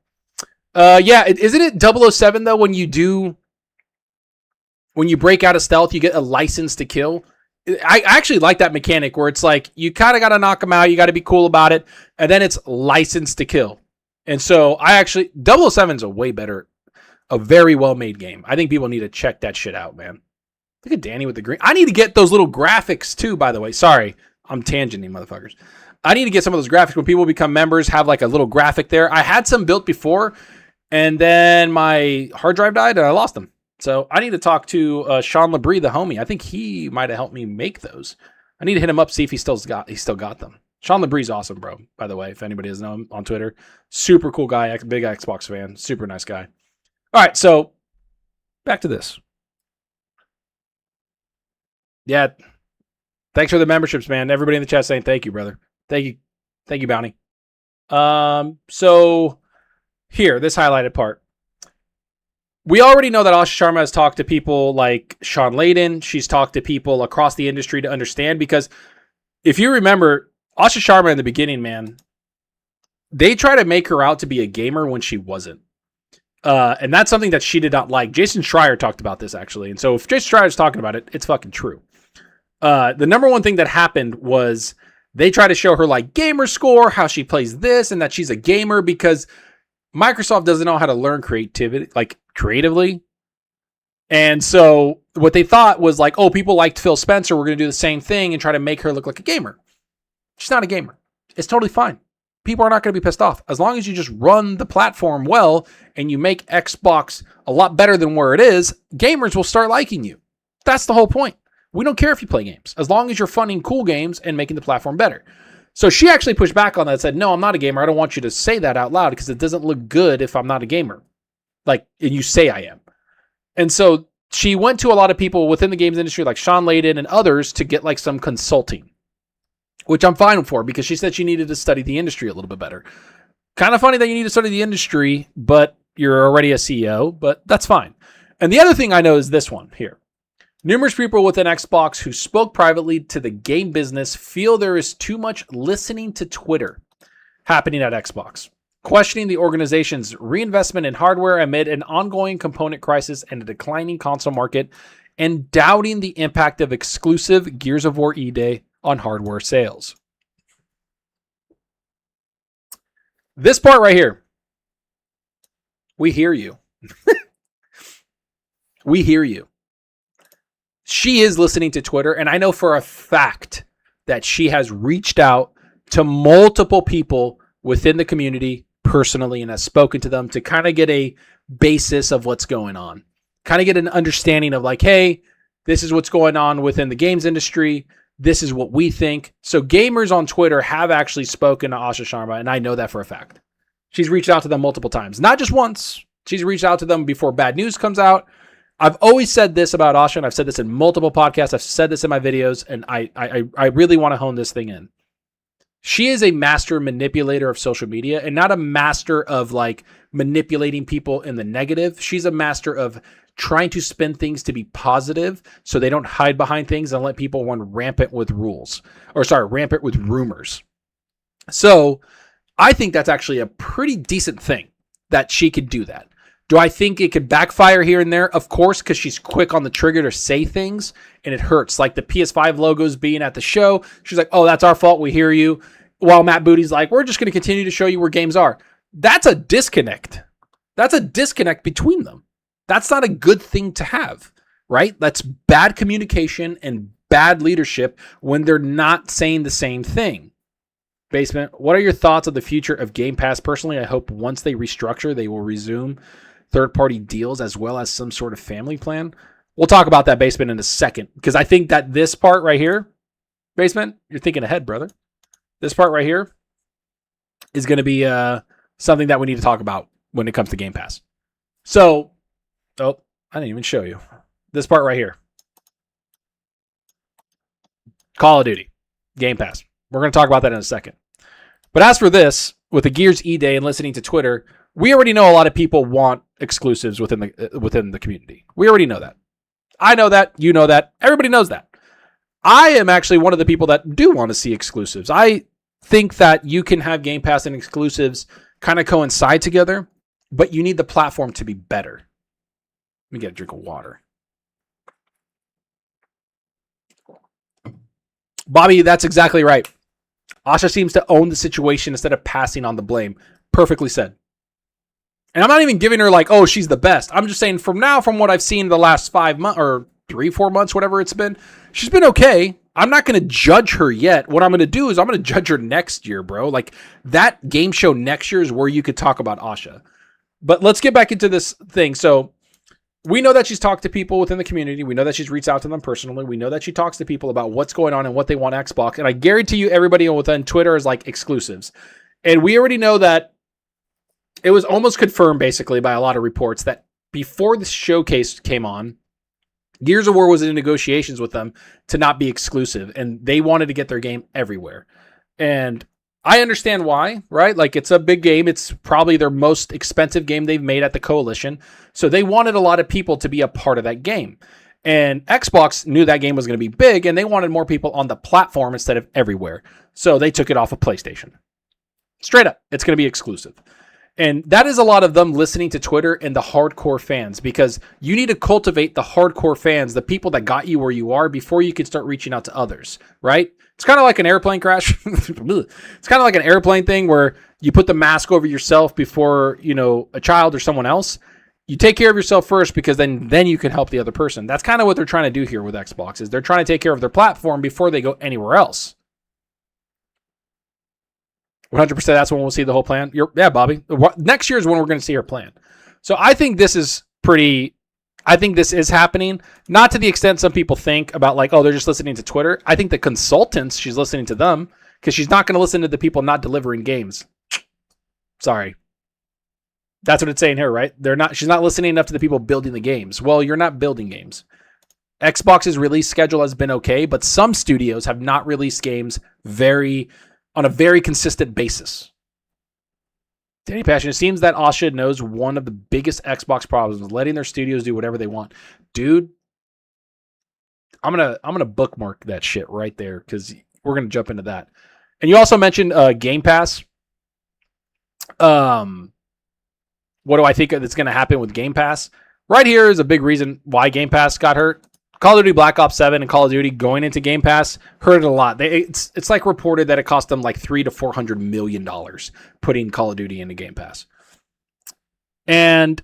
Yeah, isn't it 007, though, when you break out of stealth, you get a license to kill? I actually like that mechanic where it's like you kind of got to knock them out. You got to be cool about it. And then it's license to kill. And so 007 is a very well-made game. I think people need to check that shit out, man. Look at Danny with the green. I need to get those little graphics too, by the way. Sorry, I'm tangenting, motherfuckers. I need to get some of those graphics when people become members, have like a little graphic there. I had some built before, and then my hard drive died and I lost them. So I need to talk to Sean Labrie, the homie. I think he might have helped me make those. I need to hit him up, see if he still got them. Sean Labrie's awesome, bro, by the way, if anybody doesn't know him on Twitter. Super cool guy, big Xbox fan, super nice guy. All right, so back to this. Yeah, thanks for the memberships, man. Everybody in the chat saying thank you, brother. Thank you, Bounty. So here, this highlighted part. We already know that Asha Sharma has talked to people like Sean Layden. She's talked to people across the industry to understand, because if you remember, Asha Sharma in the beginning, man, they try to make her out to be a gamer when she wasn't. And that's something that she did not like. Jason Schreier talked about this, actually. And so if Jason Schreier is talking about it, it's fucking true. The number one thing that happened was they try to show her like gamer score, how she plays this, and that she's a gamer, because Microsoft doesn't know how to learn creatively. And so what they thought was like, oh, people liked Phil Spencer, we're going to do the same thing and try to make her look like a gamer. She's not a gamer. It's totally fine. People are not going to be pissed off. As long as you just run the platform well and you make Xbox a lot better than where it is, gamers will start liking you. That's the whole point. We don't care if you play games, as long as you're funding cool games and making the platform better. So she actually pushed back on that and said, no, I'm not a gamer. I don't want you to say that out loud because it doesn't look good if I'm not a gamer. And you say I am. And so she went to a lot of people within the games industry, like Sean Layden and others, to get like some consulting, which I'm fine for, because she said she needed to study the industry a little bit better. Kind of funny that you need to study the industry, but you're already a CEO, but that's fine. And the other thing I know is this one here. Numerous people within Xbox who spoke privately to the game business feel there is too much listening to Twitter happening at Xbox, questioning the organization's reinvestment in hardware amid an ongoing component crisis and a declining console market, and doubting the impact of exclusive Gears of War E-Day on hardware sales. This part right here. We hear you. We hear you. She is listening to Twitter, and I know for a fact that she has reached out to multiple people within the community personally and has spoken to them to kind of get a basis of what's going on. Kind of get an understanding of like, hey, this is what's going on within the games industry. This is what we think. So gamers on Twitter have actually spoken to Asha Sharma, and I know that for a fact. She's reached out to them multiple times. Not just once. She's reached out to them before bad news comes out. I've always said this about Asha, and I've said this in multiple podcasts. I've said this in my videos, and I really want to hone this thing in. She is a master manipulator of social media, and not a master of like manipulating people in the negative. She's a master of trying to spin things to be positive so they don't hide behind things and let people run rampant with rampant with rumors. So I think that's actually a pretty decent thing that she could do that. Do I think it could backfire here and there? Of course, because she's quick on the trigger to say things and it hurts. Like the PS5 logos being at the show. She's like, oh, that's our fault. We hear you. While Matt Booty's like, we're just going to continue to show you where games are. That's a disconnect. That's a disconnect between them. That's not a good thing to have, right? That's bad communication and bad leadership when they're not saying the same thing. Basement, what are your thoughts on the future of Game Pass? Personally, I hope once they restructure, they will resume third-party deals as well as some sort of family plan. We'll talk about that, Basement, in a second, because I think that this part right here, Basement, you're thinking ahead, brother. This part right here is going to be something that we need to talk about when it comes to Game Pass. So, I didn't even show you. This part right here. Call of Duty. Game Pass. We're going to talk about that in a second. But as for this, with the Gears E-Day and listening to Twitter, we already know a lot of people want exclusives within the community. We already know that. I know that. You know that. Everybody knows that. I am actually one of the people that do want to see exclusives. I think that you can have Game Pass and exclusives kind of coincide together, but you need the platform to be better. Let me get a drink of water. Bobby, that's exactly right. Asha seems to own the situation instead of passing on the blame. Perfectly said. And I'm not even giving her like, oh, she's the best. I'm just saying from what I've seen the last 5 months or 3-4 months, whatever it's been, she's been okay. I'm not going to judge her yet. What I'm going to do is I'm going to judge her next year, bro. Like that game show next year is where you could talk about Asha. But let's get back into this thing. So we know that she's talked to people within the community. We know that she's reached out to them personally. We know that she talks to people about what's going on and what they want Xbox. And I guarantee you everybody within Twitter is like exclusives. And we already know that it was almost confirmed basically by a lot of reports that before the showcase came on, Gears of War was in negotiations with them to not be exclusive. And they wanted to get their game everywhere. And I understand why, right? Like it's a big game. It's probably their most expensive game they've made at the Coalition. So they wanted a lot of people to be a part of that game. And Xbox knew that game was going to be big and they wanted more people on the platform instead of everywhere. So they took it off of PlayStation. Straight up, it's going to be exclusive. And that is a lot of them listening to Twitter and the hardcore fans, because you need to cultivate the hardcore fans, the people that got you where you are before you can start reaching out to others, right? It's kind of like an airplane crash. It's kind of like an airplane thing where you put the mask over yourself before, a child or someone else. You take care of yourself first because then you can help the other person. That's kind of what they're trying to do here with Xbox is they're trying to take care of their platform before they go anywhere else. 100% that's when we'll see the whole plan. Yeah, Bobby. Next year is when we're going to see her plan. So I think this is happening, not to the extent some people think about like, oh, they're just listening to Twitter. I think the consultants, she's listening to them because she's not going to listen to the people not delivering games. Sorry. That's what it's saying here, right? She's not listening enough to the people building the games. Well, you're not building games. Xbox's release schedule has been okay, but some studios have not released games on a very consistent basis. Danny Passion, it seems that Asha knows one of the biggest Xbox problems is letting their studios do whatever they want. Dude, I'm gonna bookmark that shit right there because we're gonna jump into that. And you also mentioned Game Pass. What do I think that's gonna happen with Game Pass? Right here is a big reason why Game Pass got hurt. Call of Duty Black Ops 7 and Call of Duty going into Game Pass hurt it a lot. It's like reported that it cost them like $300 to $400 million putting Call of Duty into Game Pass. And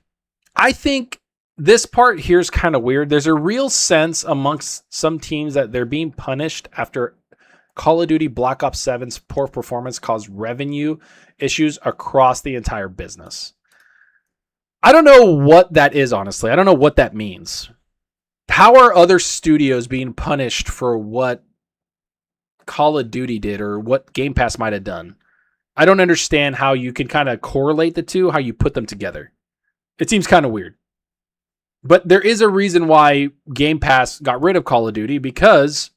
I think this part here is kind of weird. There's a real sense amongst some teams that they're being punished after Call of Duty Black Ops 7's poor performance caused revenue issues across the entire business. I don't know what that is, honestly. I don't know what that means. How are other studios being punished for what Call of Duty did or what Game Pass might have done? I don't understand how you can kind of correlate the two, how you put them together. It seems kind of weird. But there is a reason why Game Pass got rid of Call of Duty, because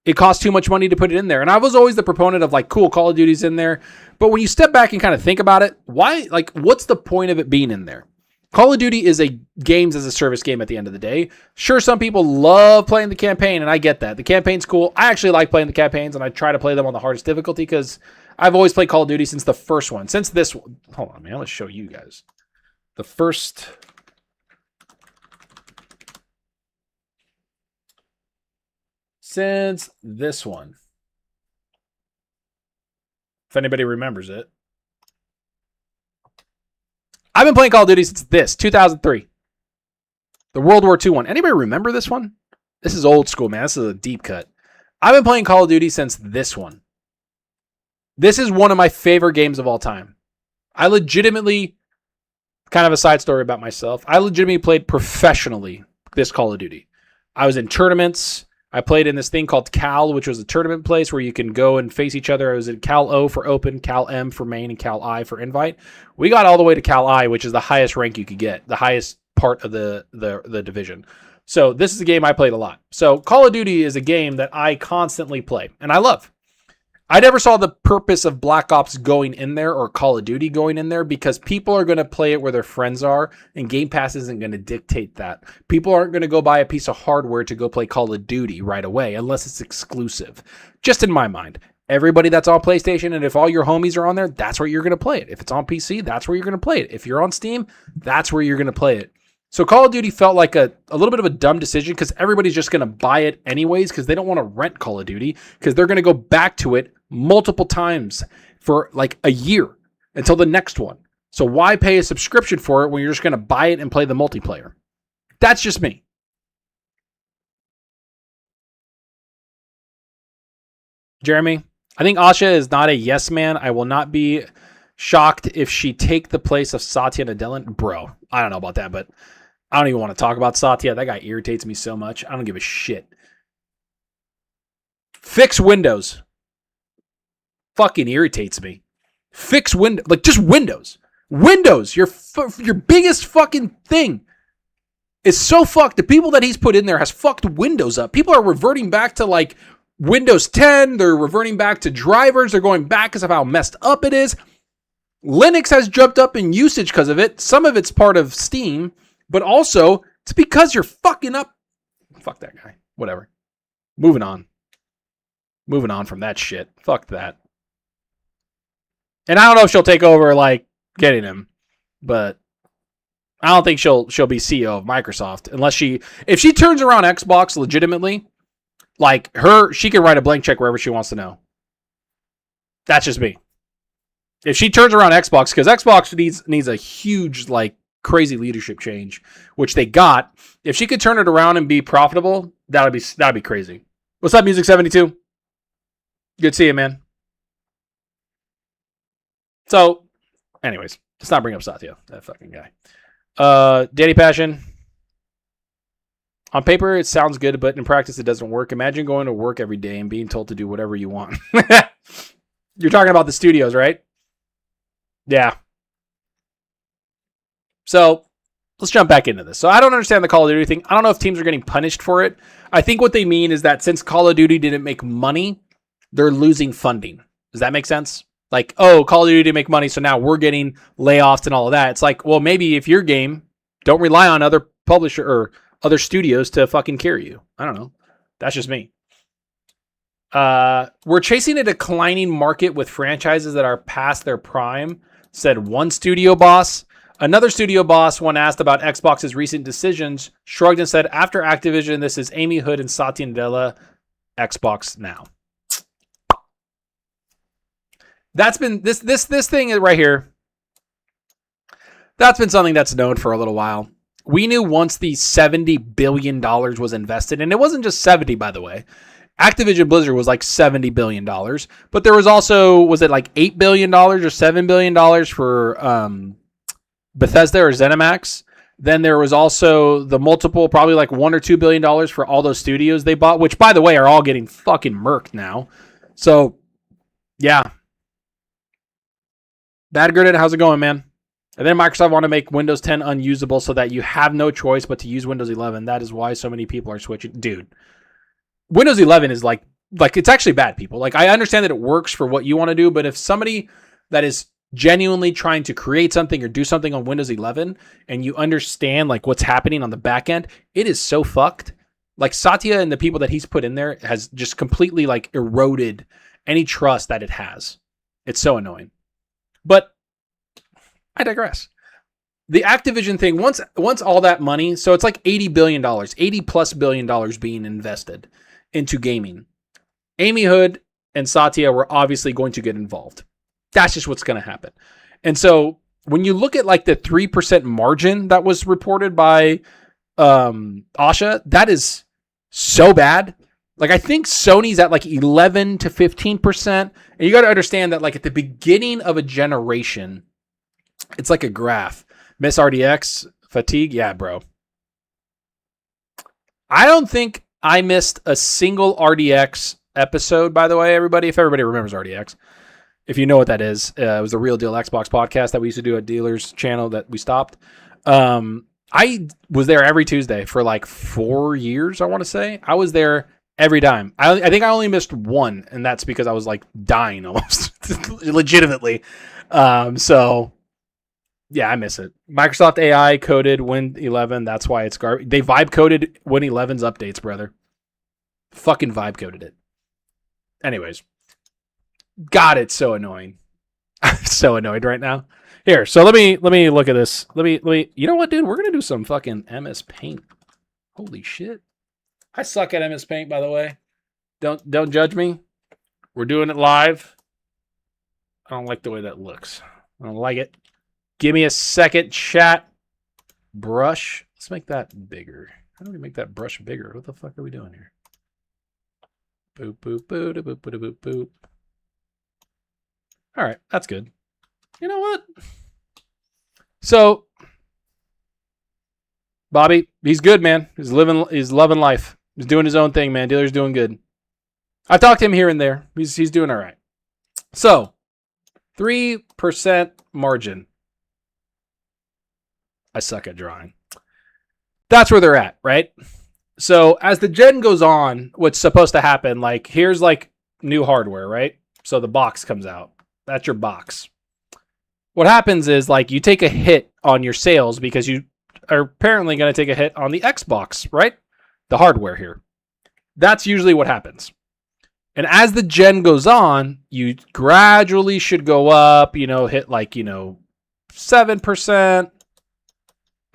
it costs too much money to put it in there. And I was always the proponent of like, cool, Call of Duty's in there. But when you step back and kind of think about it, why, like, what's the point of it being in there? Call of Duty is a games as a service game at the end of the day. Sure, some people love playing the campaign, and I get that. The campaign's cool. I actually like playing the campaigns, and I try to play them on the hardest difficulty because I've always played Call of Duty since the first one. Since this one. Hold on, man. Let's show you guys. The first... Since this one. If anybody remembers it. I've been playing Call of Duty since this, 2003. The World War II one. Anybody remember this one? This is old school, man. This is a deep cut. I've been playing Call of Duty since this one. This is one of my favorite games of all time. I legitimately, kind of a side story about myself, I legitimately played professionally this Call of Duty. I was in tournaments. I played in this thing called Cal, which was a tournament place where you can go and face each other. I was in Cal O for open, Cal M for main, and Cal I for invite. We got all the way to Cal I, which is the highest rank you could get, the highest part of the division. So this is a game I played a lot. So Call of Duty is a game that I constantly play, and I love. I never saw the purpose of Black Ops going in there or Call of Duty going in there because people are going to play it where their friends are, and Game Pass isn't going to dictate that. People aren't going to go buy a piece of hardware to go play Call of Duty right away unless it's exclusive. Just in my mind. Everybody that's on PlayStation, and if all your homies are on there, that's where you're going to play it. If it's on PC, that's where you're going to play it. If you're on Steam, that's where you're going to play it. So Call of Duty felt like a little bit of a dumb decision because everybody's just going to buy it anyways because they don't want to rent Call of Duty because they're going to go back to it multiple times for like a year until the next one. So why pay a subscription for it when you're just going to buy it and play the multiplayer? That's just me. Jeremy, I think Asha is not a yes man. I will not be shocked if she take the place of Satya Nadella. Bro, I don't know about that, but I don't even want to talk about Satya. That guy irritates me so much. I don't give a shit. Fix Windows. Fucking irritates me. Fix Windows. Like, just Windows. Windows, your biggest fucking thing is so fucked. The people that he's put in there has fucked Windows up. People are reverting back to, like, Windows 10. They're reverting back to drivers. They're going back because of how messed up it is. Linux has jumped up in usage because of it. Some of it's part of Steam. But also, it's because you're fucking up. Fuck that guy. Whatever. Moving on. Moving on from that shit. Fuck that. And I don't know if she'll take over, like, getting him. But I don't think she'll be CEO of Microsoft. Unless if she turns around Xbox legitimately, like, she can write a blank check wherever she wants to know. That's just me. If she turns around Xbox, because Xbox needs a huge, like, crazy leadership change, which they got. If she could turn it around and be profitable, that'd be crazy. What's up, Music 72? Good to see you, man. So, anyways, let's not bring up Satya, that fucking guy. Danny Passion. On paper, it sounds good, but in practice, it doesn't work. Imagine going to work every day and being told to do whatever you want. You're talking about the studios, right? Yeah. So, let's jump back into this. So, I don't understand the Call of Duty thing. I don't know if teams are getting punished for it. I think what they mean is that since Call of Duty didn't make money, they're losing funding. Does that make sense? Like, oh, Call of Duty didn't make money, so now we're getting layoffs and all of that. It's like, well, maybe if your game, don't rely on other publisher or other studios to fucking carry you. I don't know. That's just me. We're chasing a declining market with franchises that are past their prime, said one studio boss. Another studio boss, when asked about Xbox's recent decisions, shrugged and said, after Activision, this is Amy Hood and Satya Nadella, Xbox now. That's been this thing right here. That's been something that's known for a little while. We knew once the $70 billion was invested, and it wasn't just 70, by the way. Activision Blizzard was like $70 billion, but there was also, was it like $8 billion or $7 billion for Bethesda or ZeniMax? Then there was also the multiple, probably like $1 or $2 billion for all those studios they bought, which, by the way, are all getting fucking murked now. So, yeah. Bad Gritted, how's it going, man? And then Microsoft want to make Windows 10 unusable so that you have no choice but to use Windows 11. That is why so many people are switching. Dude, Windows 11 is like like, it's actually bad, people. Like, I understand that it works for what you want to do, but if somebody that is genuinely trying to create something or do something on Windows 11 and you understand like what's happening on the back end, it is so fucked. Like, Satya and the people that he's put in there has just completely like eroded any trust that it has. It's so annoying. But I digress. The Activision thing, once all that money, so it's like $80 billion, $80+ billion being invested into gaming. Amy Hood and Satya were obviously going to get involved. That's just what's going to happen. And so when you look at like the 3% margin that was reported by Asha, that is so bad. Like, I think Sony's at like 11 to 15%. And you got to understand that like at the beginning of a generation, it's like a graph. Miss RDX fatigue. Yeah, bro. I don't think I missed a single RDX episode, by the way, everybody. If everybody remembers RDX, if you know what that is, it was the Real Deal Xbox podcast that we used to do at Dealer's channel that we stopped. I was there every Tuesday for like 4 years, I want to say. I was there every time. I think I only missed one, and that's because I was like dying almost, legitimately. So yeah, I miss it. Microsoft AI coded Win 11. That's why it's garbage. They vibe coded Win 11's updates, brother. Fucking vibe coded it. Anyways, God, it's so annoying. I'm so annoyed right now. Here, so let me look at this. Let me. You know what, dude? We're gonna do some fucking MS Paint. Holy shit! I suck at MS Paint, by the way. Don't judge me. We're doing it live. I don't like the way that looks. I don't like it. Give me a second, chat. Brush. Let's make that bigger. How do we make that brush bigger? What the fuck are we doing here? Boop, boop, boop, boop, boop, boop, boop. All right, that's good. You know what? So, Bobby, he's good, man. He's loving life. He's doing his own thing, man. Dealer's doing good. I've talked to him here and there. He's doing all right. So, 3% margin. I suck at drawing. That's where they're at, right? So as the gen goes on, what's supposed to happen, like here's like new hardware, right? So the box comes out. That's your box. What happens is like you take a hit on your sales because you are apparently going to take a hit on the Xbox, right? The hardware here. That's usually what happens. And as the gen goes on, you gradually should go up, hit like, 7%.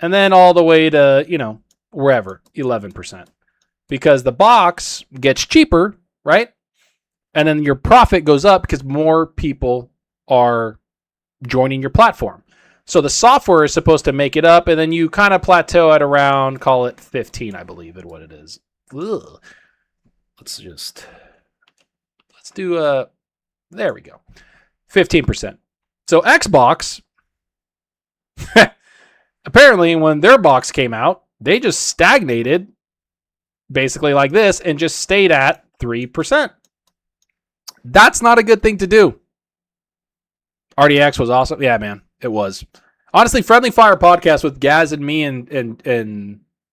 And then all the way to, wherever, 11%. Because the box gets cheaper, right? And then your profit goes up because more people are joining your platform. So the software is supposed to make it up, and then you kind of plateau at around, call it 15, I believe, is what it is. Ugh. Let's do there we go. 15%. So Xbox... apparently, when their box came out, they just stagnated basically like this and just stayed at 3%. That's not a good thing to do. RDX was awesome. Yeah, man, it was. Honestly, Friendly Fire podcast with Gaz and me and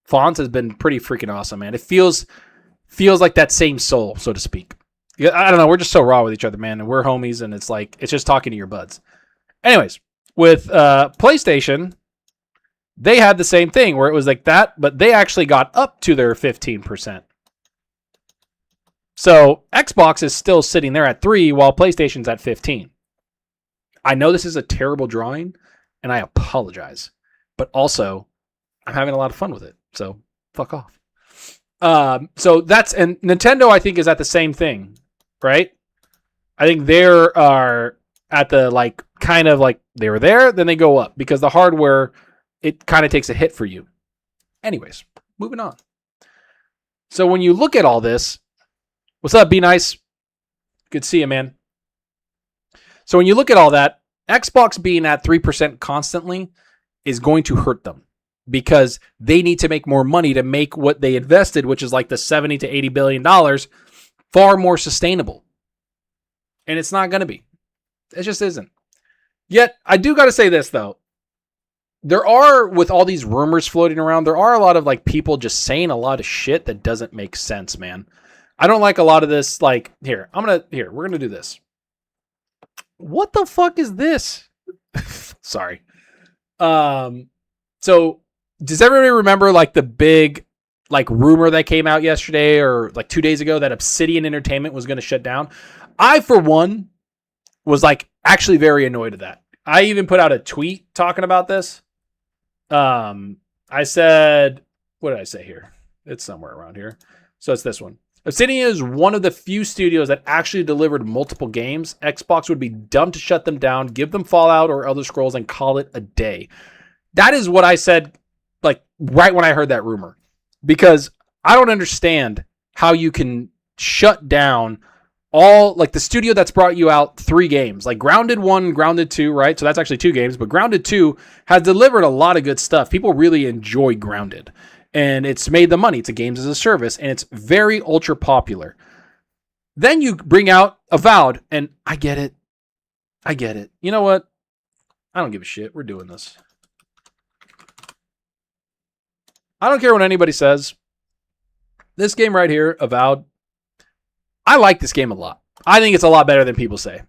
Fonz has been pretty freaking awesome, man. It feels like that same soul, so to speak. I don't know. We're just so raw with each other, man, and we're homies, and it's just talking to your buds. Anyways, with PlayStation... they had the same thing where it was like that, but they actually got up to their 15%. So Xbox is still sitting there at 3 while PlayStation's at 15. I know this is a terrible drawing, and I apologize. But also, I'm having a lot of fun with it. So fuck off. And Nintendo, I think, is at the same thing, right? I think they are at the kind of like they were there, then they go up because the hardware, it kind of takes a hit for you. Anyways, moving on. So when you look at all this, what's up, Be Nice? Good to see you, man. So when you look at all that, Xbox being at 3% constantly is going to hurt them because they need to make more money to make what they invested, which is like the $70 to $80 billion, far more sustainable. And it's not going to be. It just isn't. Yet, I do got to say this, though. There are, with all these rumors floating around, there are a lot of people just saying a lot of shit that doesn't make sense, man. I don't like a lot of this. Like, we're going to do this. What the fuck is this? Sorry. So does everybody remember like the big like rumor that came out yesterday or like 2 days ago that Obsidian Entertainment was going to shut down? I, for one, was like actually very annoyed at that. I even put out a tweet talking about this. I said, what did I say here? It's somewhere around here. So it's this one. Obsidian is one of the few studios that actually delivered multiple games. Xbox would be dumb to shut them down, give them Fallout or Elder Scrolls, and call it a day. That is what I said, like, right when I heard that rumor. Because I don't understand how you can shut down all, like, the studio that's brought you out 3 games. Like, Grounded 1, Grounded 2, right? So that's actually 2 games. But Grounded 2 has delivered a lot of good stuff. People really enjoy Grounded. And it's made the money. It's a games as a service. And it's very ultra popular. Then you bring out Avowed. And I get it. You know what? I don't give a shit. We're doing this. I don't care what anybody says. This game right here, Avowed, I like this game a lot. I think it's a lot better than people say.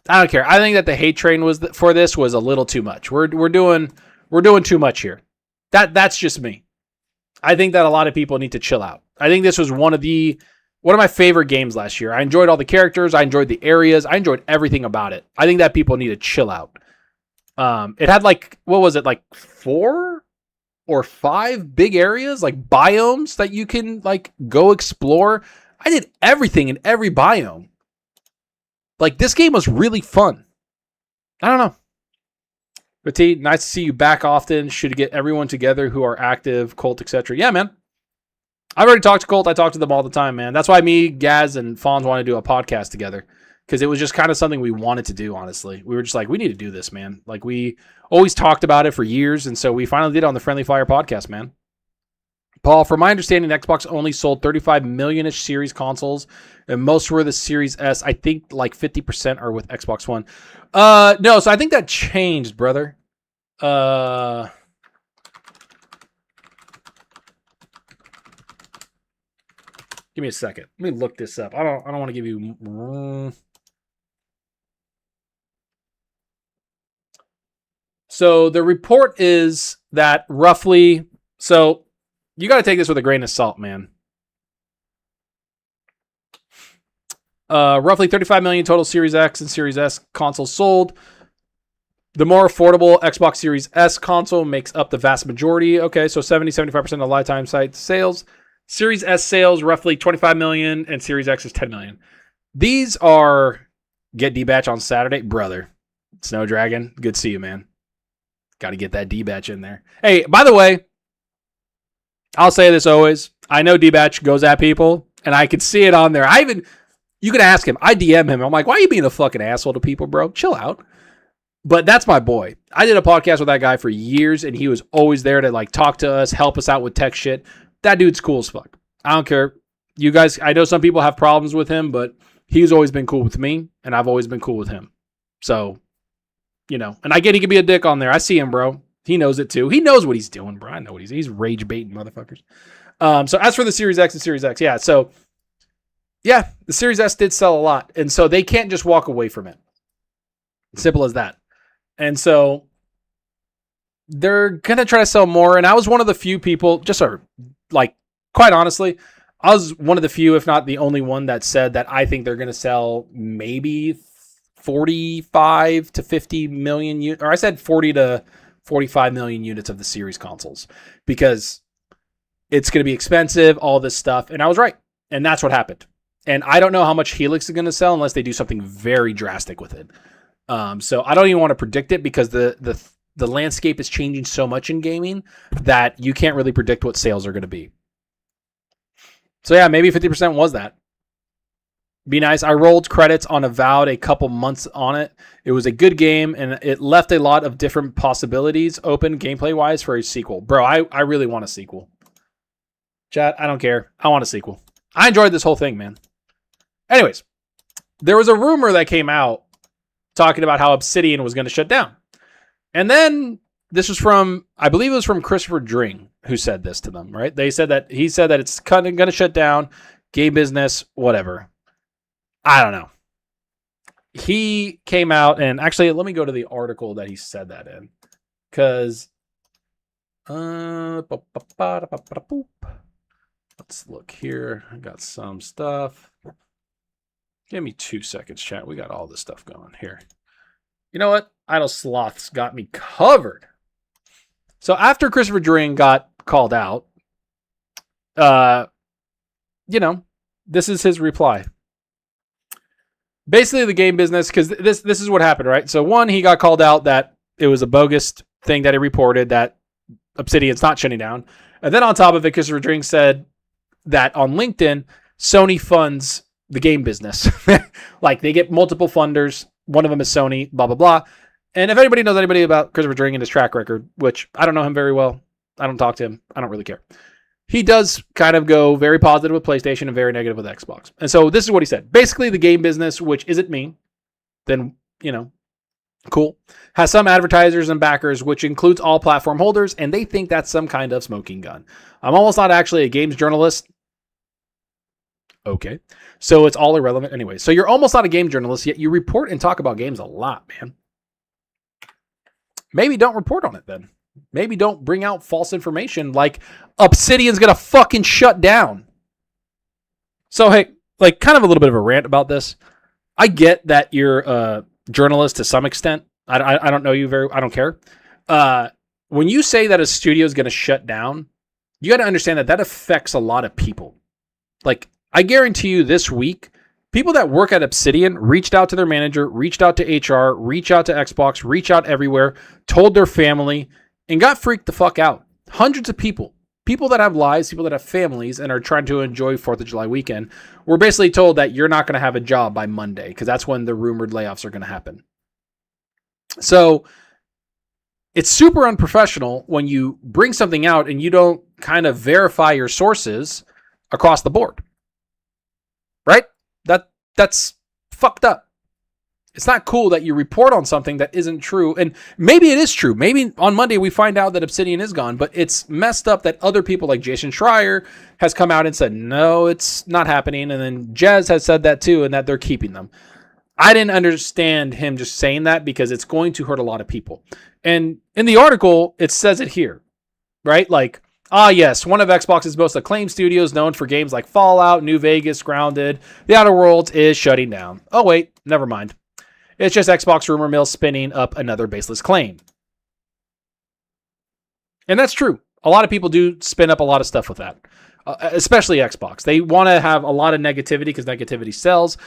I don't care. I think that the hate train was for this was a little too much. We're doing too much here. That's just me. I think that a lot of people need to chill out. I think this was one of my favorite games last year. I enjoyed all the characters. I enjoyed the areas. I enjoyed everything about it. I think that people need to chill out. It had like, what was it, like 4 or 5 big areas, like biomes that you can like go explore. I did everything in every biome. Like, this game was really fun. I don't know. But T, nice to see you back often. Should get everyone together who are active, Colt, etc. Yeah, man. I've already talked to Colt. I talk to them all the time, man. That's why me, Gaz, and Fonz want to do a podcast together. Because it was just kind of something we wanted to do, honestly. We were just like, we need to do this, man. Like, we always talked about it for years, and so we finally did it on the Friendly Fire podcast, man. Paul, from my understanding, Xbox only sold 35 million-ish Series consoles, and most were the Series S. I think like 50% are with Xbox One. No, so I think that changed, brother. Give me a second. Let me look this up. I don't want to give you. So the report is that roughly. So you got to take this with a grain of salt, man. Roughly 35 million total Series X and Series S consoles sold. The more affordable Xbox Series S console makes up the vast majority. Okay, so 70-75% of lifetime site sales. Series S sales, roughly 25 million, and Series X is 10 million. These are get D-Batch on Saturday. Brother, Snow Dragon, good to see you, man. Got to get that D-Batch in there. Hey, by the way, I'll say this always. I know D-Batch goes at people, and I can see it on there. You can ask him. I DM him. I'm like, why are you being a fucking asshole to people, bro? Chill out. But that's my boy. I did a podcast with that guy for years, and he was always there to like talk to us, help us out with tech shit. That dude's cool as fuck. I don't care. You guys, I know some people have problems with him, but he's always been cool with me, and I've always been cool with him. So, you know, and I get he can be a dick on there. I see him, bro. He knows it too. He knows what he's doing, bro. I know what he's rage baiting motherfuckers. So as for the Series X and Series X, yeah. So, yeah, the Series S did sell a lot, and so they can't just walk away from it. Simple as that. And so they're going to try to sell more. And I was one of the few people, quite honestly, I was one of the few, if not the only one that said that I think they're going to sell maybe 45 to 50 million units, or I said 40 to 45 million units of the series consoles because it's going to be expensive, all this stuff. And I was right. And that's what happened. And I don't know how much Helix is going to sell unless they do something very drastic with it. So I don't even want to predict it because the landscape is changing so much in gaming that you can't really predict what sales are going to be. So yeah, maybe 50% was that. Be nice. I rolled credits on Avowed a couple months on it. It was a good game and it left a lot of different possibilities open gameplay wise for a sequel. Bro, I really want a sequel. Chat, I don't care. I want a sequel. I enjoyed this whole thing, man. Anyways, there was a rumor that came out talking about how Obsidian was going to shut down. And then this was from, I believe it was from Christopher Dring who said this to them, right? He said that it's kind of going to shut down, game business, whatever. I don't know. He came out and actually, let me go to the article that he said that in. Because, let's look here. I got some stuff. Give me 2 seconds, chat. We got all this stuff going here. You know what? Idle Sloths got me covered. So after Christopher Dring got called out, this is his reply. Basically, the game business, because this is what happened, right? So one, he got called out that it was a bogus thing that he reported that Obsidian's not shutting down. And then on top of it, Christopher Dring said that on LinkedIn, Sony funds the game business. Like they get multiple funders. One of them is Sony, blah, blah, blah. And if anybody knows anybody about Christopher Dring and his track record, which I don't know him very well, I don't talk to him, I don't really care. He does kind of go very positive with PlayStation and very negative with Xbox. And so this is what he said. Basically, the game business, which isn't me, then, cool, has some advertisers and backers, which includes all platform holders, and they think that's some kind of smoking gun. I'm almost not actually a games journalist. Okay. So it's all irrelevant anyway. So you're almost not a game journalist, yet you report and talk about games a lot, man. Maybe don't report on it then. Maybe don't bring out false information like Obsidian's going to fucking shut down. So, hey, like kind of a little bit of a rant about this. I get that you're a journalist to some extent. I don't know you I don't care. When you say that a studio is going to shut down, you got to understand that affects a lot of people. Like, I guarantee you this week, people that work at Obsidian reached out to their manager, reached out to HR, reached out to Xbox, reached out everywhere, told their family, and got freaked the fuck out. Hundreds of people that have lives, people that have families and are trying to enjoy 4th of July weekend, were basically told that you're not going to have a job by Monday because that's when the rumored layoffs are going to happen. So it's super unprofessional when you bring something out and you don't kind of verify your sources across the board. Right? That's fucked up. It's not cool that you report on something that isn't true. And maybe it is true. Maybe on Monday we find out that Obsidian is gone, but it's messed up that other people like Jason Schreier has come out and said, no, it's not happening. And then Jez has said that too, and that they're keeping them. I didn't understand him just saying that because it's going to hurt a lot of people. And in the article, it says it here, right? Like, yes, one of Xbox's most acclaimed studios known for games like Fallout, New Vegas, Grounded, The Outer Worlds is shutting down. Oh, wait, never mind. It's just Xbox rumor mill spinning up another baseless claim. And that's true. A lot of people do spin up a lot of stuff with that, especially Xbox. They want to have a lot of negativity because negativity sells.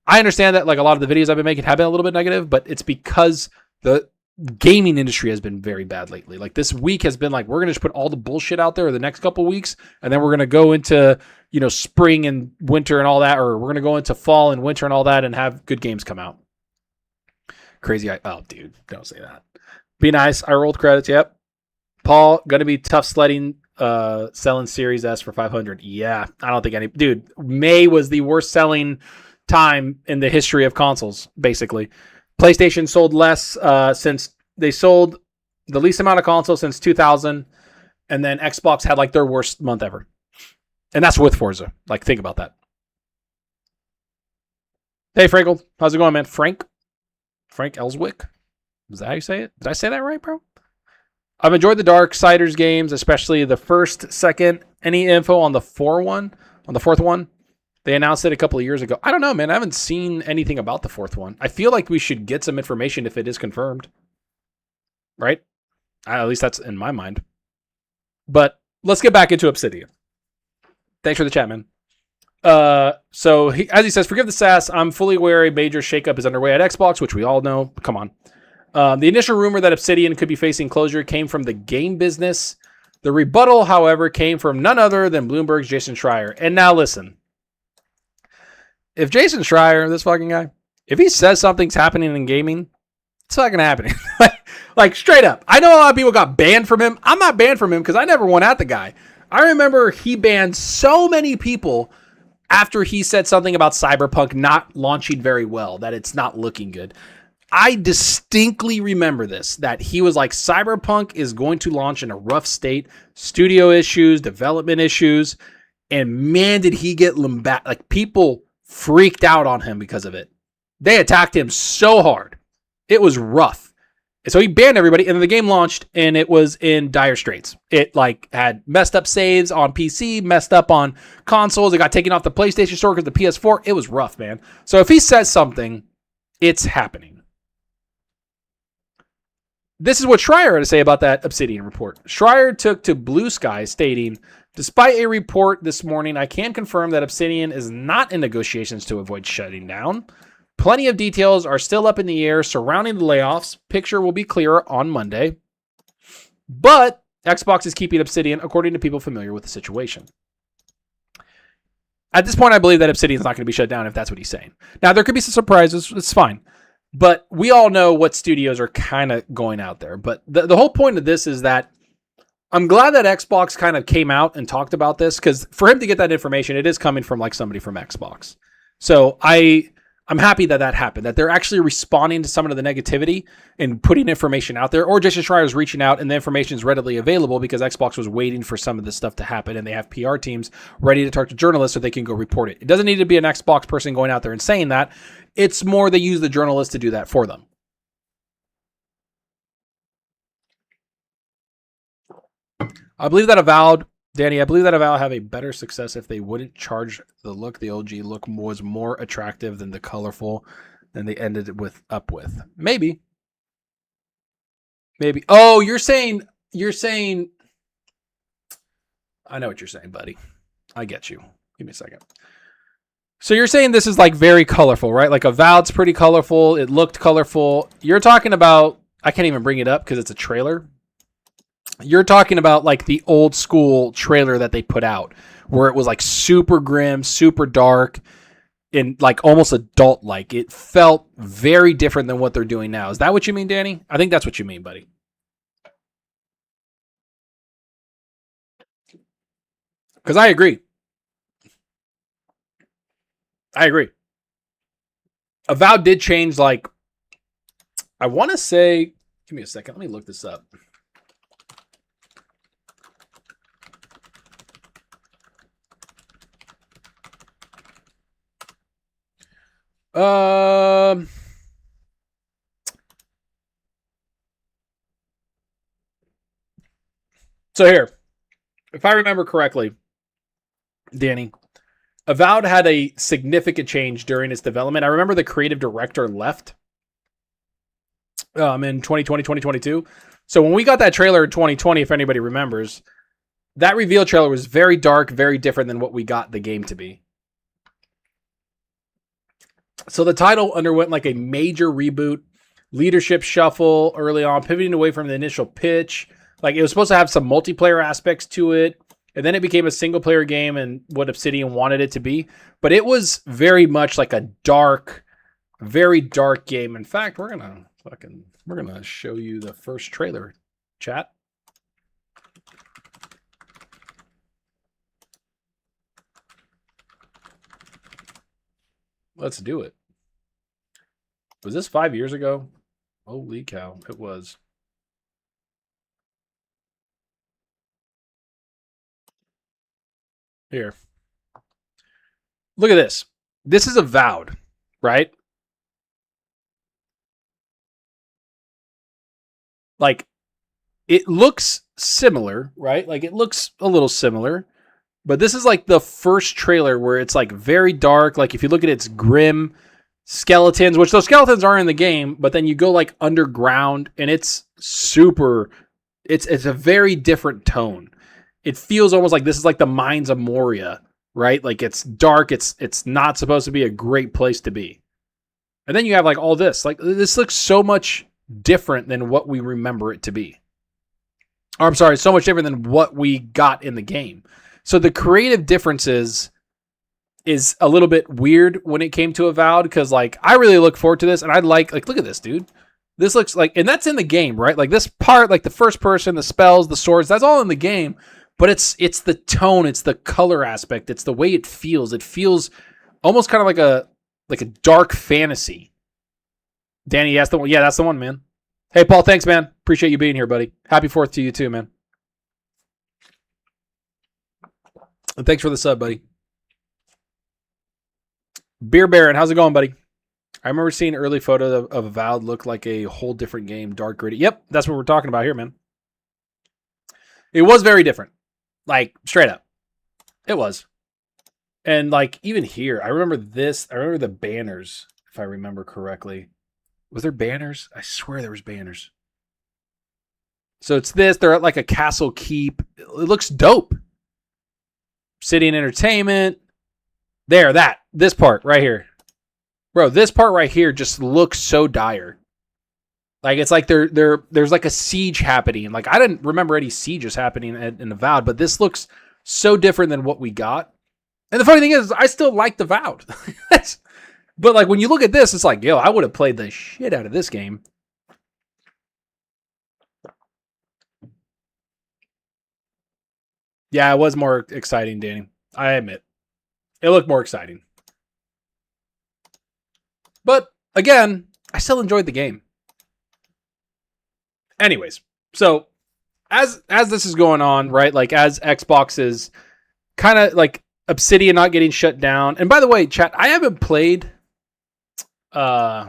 I understand that like a lot of the videos I've been making have been a little bit negative, but it's because the gaming industry has been very bad lately. Like this week has been like, we're going to just put all the bullshit out there the next couple weeks, and then we're going to go into, spring and winter and all that, or we're going to go into fall and winter and all that and have good games come out. Crazy. Oh, dude, don't say that. Be nice. I rolled credits. Yep. Paul, going to be tough sledding, selling Series S for 500. Yeah. I don't think dude, May was the worst selling time in the history of consoles, basically. PlayStation sold less since they sold the least amount of consoles since 2000. And then Xbox had like their worst month ever. And that's with Forza. Like, think about that. Hey, Frankel. How's it going, man? Frank Elswick? Is that how you say it? Did I say that right, bro? I've enjoyed the Darksiders games, especially the first, second. Any info on the fourth one? They announced it a couple of years ago. I don't know, man. I haven't seen anything about the fourth one. I feel like we should get some information if it is confirmed. Right? At least that's in my mind. But let's get back into Obsidian. Thanks for the chat, man. So as he says, forgive the sass. I'm fully aware a major shakeup is underway at Xbox, which we all know. Come on. The initial rumor that Obsidian could be facing closure came from the game business. The rebuttal, however, came from none other than Bloomberg's Jason Schreier. And now listen, if Jason Schreier, this fucking guy, if he says something's happening in gaming, it's fucking happening. like straight up. I know a lot of people got banned from him. I'm not banned from him because I never went at the guy. I remember he banned so many people after he said something about Cyberpunk not launching very well, that it's not looking good. I distinctly remember this, that he was like, Cyberpunk is going to launch in a rough state, studio issues, development issues. And man, did he get lambasted. Like, people freaked out on him because of it. They attacked him so hard. It was rough. And so he banned everybody, and then the game launched, and it was in dire straits. It like had messed up saves on PC, messed up on consoles. It got taken off the PlayStation Store because the PS4. It was rough, man. So if he says something, it's happening. This is what Schreier had to say about that Obsidian report. Schreier took to Blue Sky, stating, despite a report this morning, I can confirm that Obsidian is not in negotiations to avoid shutting down. Plenty of details are still up in the air surrounding the layoffs. Picture will be clearer on Monday. But Xbox is keeping Obsidian, according to people familiar with the situation. At this point, I believe that Obsidian is not going to be shut down if that's what he's saying. Now, there could be some surprises. It's fine. But we all know what studios are kind of going out there. But the whole point of this is that I'm glad that Xbox kind of came out and talked about this, because for him to get that information, it is coming from like somebody from Xbox. So I'm happy that that happened, that they're actually responding to some of the negativity and putting information out there, or Jason Schreier is reaching out and the information is readily available because Xbox was waiting for some of this stuff to happen and they have PR teams ready to talk to journalists so they can go report it. It doesn't need to be an Xbox person going out there and saying that. It's more they use the journalists to do that for them. I believe that Avowed, Danny, I believe that Avowed have a better success if they wouldn't charge the look. The OG look was more attractive than the colorful than they ended up with. Maybe. Oh, you're saying, I know what you're saying, buddy. I get you. Give me a second. So you're saying this is like very colorful, right? Like Avowed's pretty colorful. It looked colorful. You're talking about, I can't even bring it up because it's a trailer. You're talking about like the old school trailer that they put out where it was like super grim, super dark, and like almost adult like. It felt very different than what they're doing now. Is that what you mean, Danny? I think that's what you mean, buddy. Because I agree. Avowed did change, like, I want to say, give me a second. Let me look this up. So here, if I remember correctly, Danny, Avowed had a significant change during its development. I remember the creative director left in 2020, 2022. So when we got that trailer in 2020, if anybody remembers, that reveal trailer was very dark, very different than what we got the game to be. So the title underwent like a major reboot, leadership shuffle early on, pivoting away from the initial pitch. Like, it was supposed to have some multiplayer aspects to it, and then it became a single player game and what Obsidian wanted it to be. But it was very much like a dark, very dark game. In fact, we're gonna show you the first trailer, chat. Let's do it. Was this 5 years ago? Holy cow, it was. Here. Look at this. This is Avowed, right? Like, it looks similar, right? Like, it looks a little similar. But this is like the first trailer where it's like very dark. Like, if you look at its grim skeletons, which those skeletons are in the game, but then you go like underground and it's super, it's a very different tone. It feels almost like this is like the Mines of Moria, right? Like, it's dark. It's not supposed to be a great place to be. And then you have like all this. Like, this looks so much different than what we remember it to be. Or, I'm sorry, so much different than what we got in the game. So the creative differences is a little bit weird when it came to Avowed, because like I really look forward to this, and I'd like look at this, dude. This looks like, and that's in the game, right? Like, this part, like the first person, the spells, the swords, that's all in the game. But it's the tone, it's the color aspect, it's the way it feels. It feels almost kind of like a dark fantasy. Danny, that's the one. Yeah, that's the one, man. Hey, Paul, thanks, man. Appreciate you being here, buddy. Happy 4th to you too, man. Thanks for the sub, buddy. Beer Baron, how's it going, buddy? I remember seeing an early photo of Avowed look like a whole different game, dark gritty. Yep, that's what we're talking about here, man. It was very different. Like, straight up. It was. And, like, even here, I remember this. I remember the banners, if I remember correctly. Was there banners? I swear there was banners. So it's this. They're at, like, a castle keep. It looks dope. City and entertainment. There, this part right here. Bro, this part right here just looks so dire. Like, it's like there's like a siege happening. Like, I didn't remember any sieges happening in Avowed, but this looks so different than what we got. And the funny thing is, I still like Avowed. But, like, when you look at this, it's like, yo, I would have played the shit out of this game. Yeah, it was more exciting, Danny. I admit. It looked more exciting. But, again, I still enjoyed the game. Anyways, so as this is going on, right, like as Xbox is kind of like Obsidian not getting shut down. And by the way, chat, I haven't played this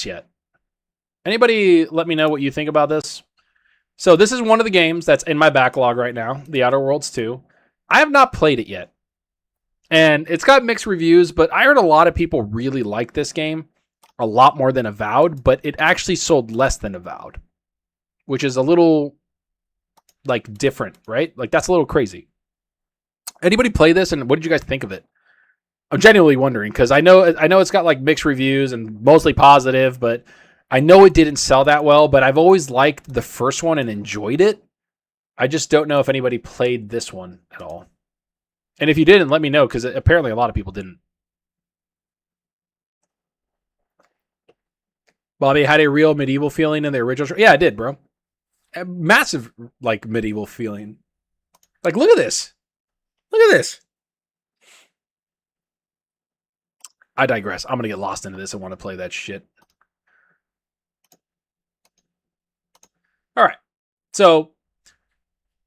yet. Anybody let me know what you think about this? So this is one of the games that's in my backlog right now, The Outer Worlds 2. I have not played it yet. And it's got mixed reviews, but I heard a lot of people really like this game. A lot more than Avowed, but it actually sold less than Avowed, which is a little, like, different, right? Like, that's a little crazy. Anybody play this, and what did you guys think of it? I'm genuinely wondering, because I know it's got, like, mixed reviews and mostly positive, but I know it didn't sell that well, but I've always liked the first one and enjoyed it. I just don't know if anybody played this one at all. And if you didn't, let me know, because apparently a lot of people didn't. Bobby had a real medieval feeling in the original. Yeah, I did, bro. A massive, like, medieval feeling. Like, look at this. Look at this. I digress. I'm going to get lost into this and want to play that shit. All right. So,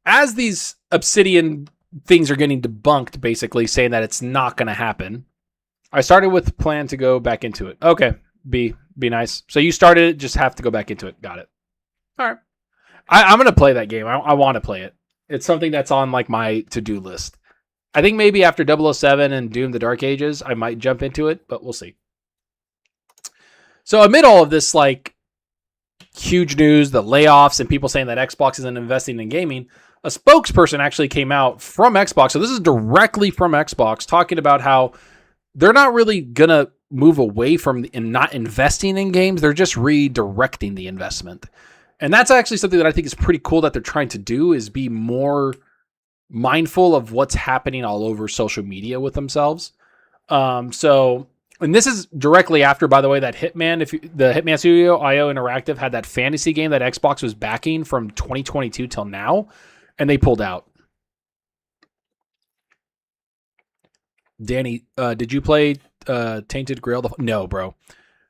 as these Obsidian things are getting debunked, basically saying that it's not going to happen, I started with the plan to go back into it. Okay. Be nice. So you started it, just have to go back into it. Got it. All right. I'm going to play that game. I want to play it. It's something that's on, like, my to-do list. I think maybe after 007 and Doom the Dark Ages, I might jump into it, but we'll see. So amid all of this, like, huge news, the layoffs, and people saying that Xbox isn't investing in gaming, a spokesperson actually came out from Xbox. So this is directly from Xbox, talking about how they're not really going to move away from not investing in games. They're just redirecting the investment. And that's actually something that I think is pretty cool that they're trying to do, is be more mindful of what's happening all over social media with themselves. And this is directly after, by the way, that Hitman, the Hitman studio, IO Interactive, had that fantasy game that Xbox was backing from 2022 till now, and they pulled out. Danny, did you play Tainted Grail? No, bro.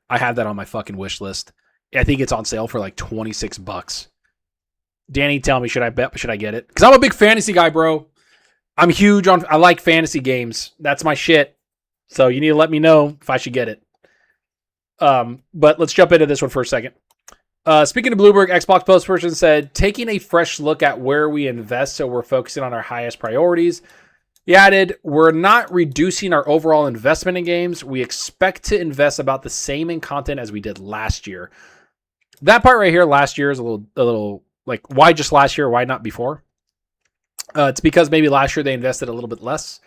I have that on my fucking wish list. I think it's on sale for like $26. Danny, tell me, should I get it? Because I'm a big fantasy guy, bro. I'm huge on, I like fantasy games. That's my shit. So you need to let me know if I should get it. But let's jump into this one for a second. Speaking of Bloomberg, Xbox spokesperson said, taking a fresh look at where we invest, so we're focusing on our highest priorities. He added, we're not reducing our overall investment in games. We expect to invest about the same in content as we did last year. That part right here, last year, is a little like, why just last year? Why not before? It's because maybe last year they invested a little bit less,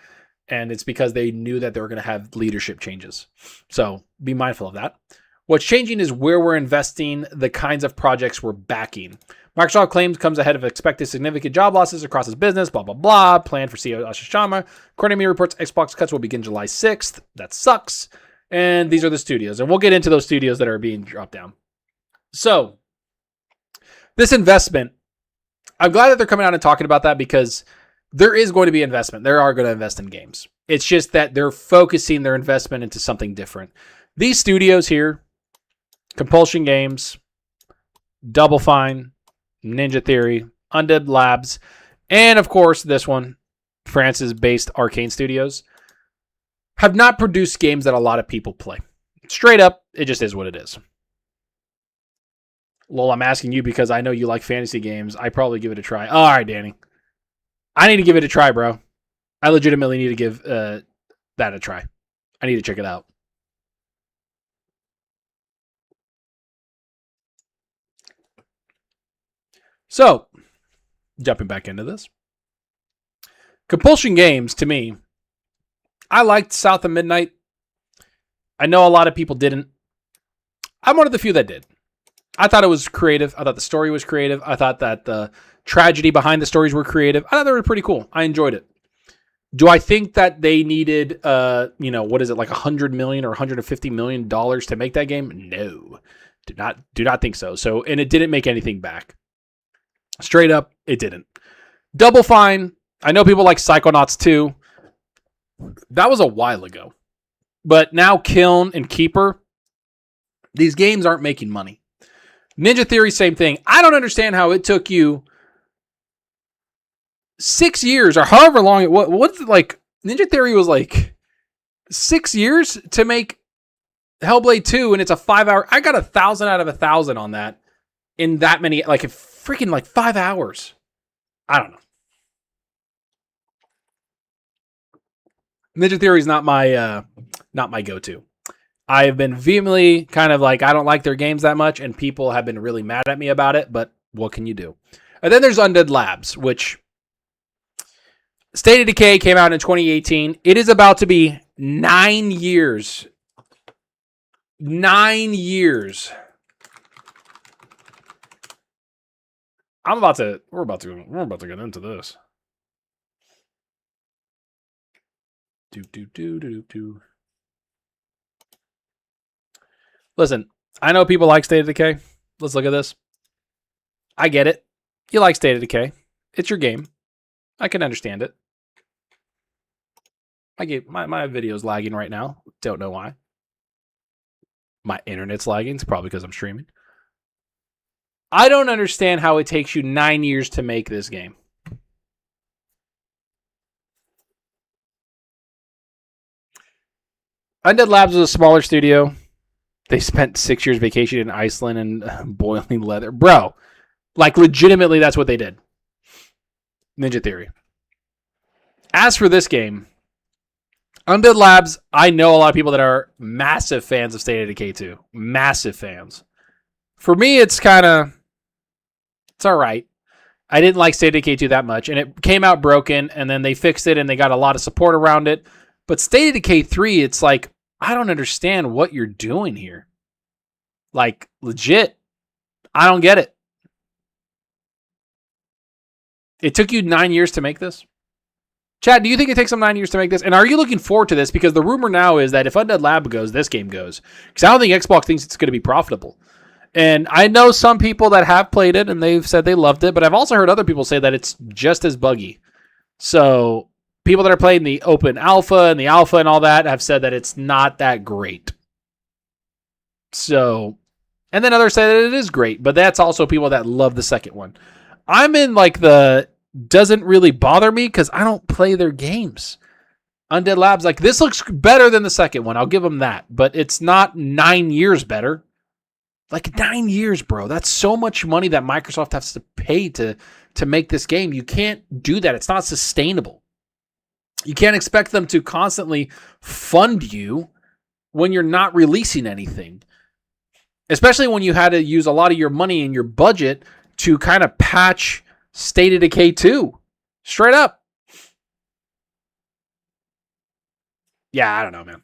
and it's because they knew that they were going to have leadership changes. So be mindful of that. What's changing is where we're investing, the kinds of projects we're backing. Microsoft claims comes ahead of expected significant job losses across its business, blah, blah, blah. Planned for CEO Ashish Sharma. According to me, reports Xbox cuts will begin July 6th. That sucks. And these are the studios. And we'll get into those studios that are being dropped down. So, this investment, I'm glad that they're coming out and talking about that, because there is going to be investment. They are going to invest in games. It's just that they're focusing their investment into something different. These studios here, Compulsion Games, Double Fine, Ninja Theory, Undead Labs, and of course this one, France's-based Arcane Studios, have not produced games that a lot of people play. Straight up, it just is what it is. Lol, I'm asking you because I know you like fantasy games. I probably give it a try. All right, Danny. I need to give it a try, bro. I legitimately need to give that a try. I need to check it out. So, jumping back into this. Compulsion Games, to me, I liked South of Midnight. I know a lot of people didn't. I'm one of the few that did. I thought it was creative. I thought the story was creative. I thought that the tragedy behind the stories were creative. I thought they were pretty cool. I enjoyed it. Do I think that they needed, what is it, like $100 million or $150 million to make that game? No, do not think so. So, and it didn't make anything back. Straight up, it didn't. Double Fine. I know people like Psychonauts 2. That was a while ago. But now Kiln and Keeper, these games aren't making money. Ninja Theory, same thing. I don't understand how it took you 6 years or however long it was. What's it like? Ninja Theory was like 6 years to make Hellblade 2, and it's a 5 hour. I got 1,000 out of 1,000 on that in that many, like a freaking like 5 hours. I don't know. Ninja Theory is not my go-to. I have been vehemently kind of like, I don't like their games that much, and people have been really mad at me about it, but what can you do? And then there's Undead Labs, which State of Decay came out in 2018. It is about to be 9 years. 9 years. We're about to get into this. Listen, I know people like State of Decay. Let's look at this. I get it. You like State of Decay. It's your game. I can understand it. My video's lagging right now. Don't know why. My internet's lagging. It's probably because I'm streaming. I don't understand how it takes you 9 years to make this game. Undead Labs was a smaller studio. They spent 6 years vacationing in Iceland and boiling leather. Bro, like legitimately that's what they did. Ninja Theory. As for this game, Undead Labs, I know a lot of people that are massive fans of State of Decay 2. Massive fans. For me, it's all right. I didn't like State of Decay 2 that much, and it came out broken, and then they fixed it, and they got a lot of support around it. But State of Decay 3, it's like, I don't understand what you're doing here. Like, legit. I don't get it. It took you 9 years to make this? Chad, do you think it takes them 9 years to make this? And are you looking forward to this? Because the rumor now is that if Undead Lab goes, this game goes. Because I don't think Xbox thinks it's going to be profitable. And I know some people that have played it and they've said they loved it, but I've also heard other people say that it's just as buggy. So people that are playing the open alpha and the alpha and all that have said that it's not that great. So, and then others say that it is great, but that's also people that love the second one. I'm in like the doesn't really bother me because I don't play their games. Undead Labs, like this looks better than the second one. I'll give them that, but it's not 9 years better. Like 9 years, bro. That's so much money that Microsoft has to pay to make this game. You can't do that. It's not sustainable. You can't expect them to constantly fund you when you're not releasing anything. Especially when you had to use a lot of your money and your budget to kind of patch State of Decay 2. Straight up. Yeah, I don't know, man.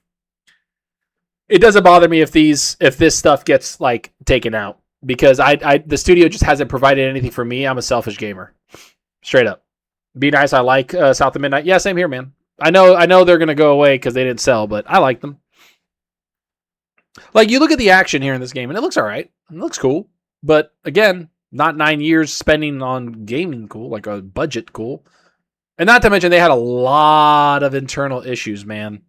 It doesn't bother me if this stuff gets like taken out because the studio just hasn't provided anything for me. I'm a selfish gamer. Straight up. Be nice. I like South of Midnight. Yeah, same here, man. I know they're gonna go away because they didn't sell, but I like them. Like you look at the action here in this game, and it looks all right. It looks cool, but again, not 9 years spending on gaming cool, like a budget cool, and not to mention they had a lot of internal issues, man.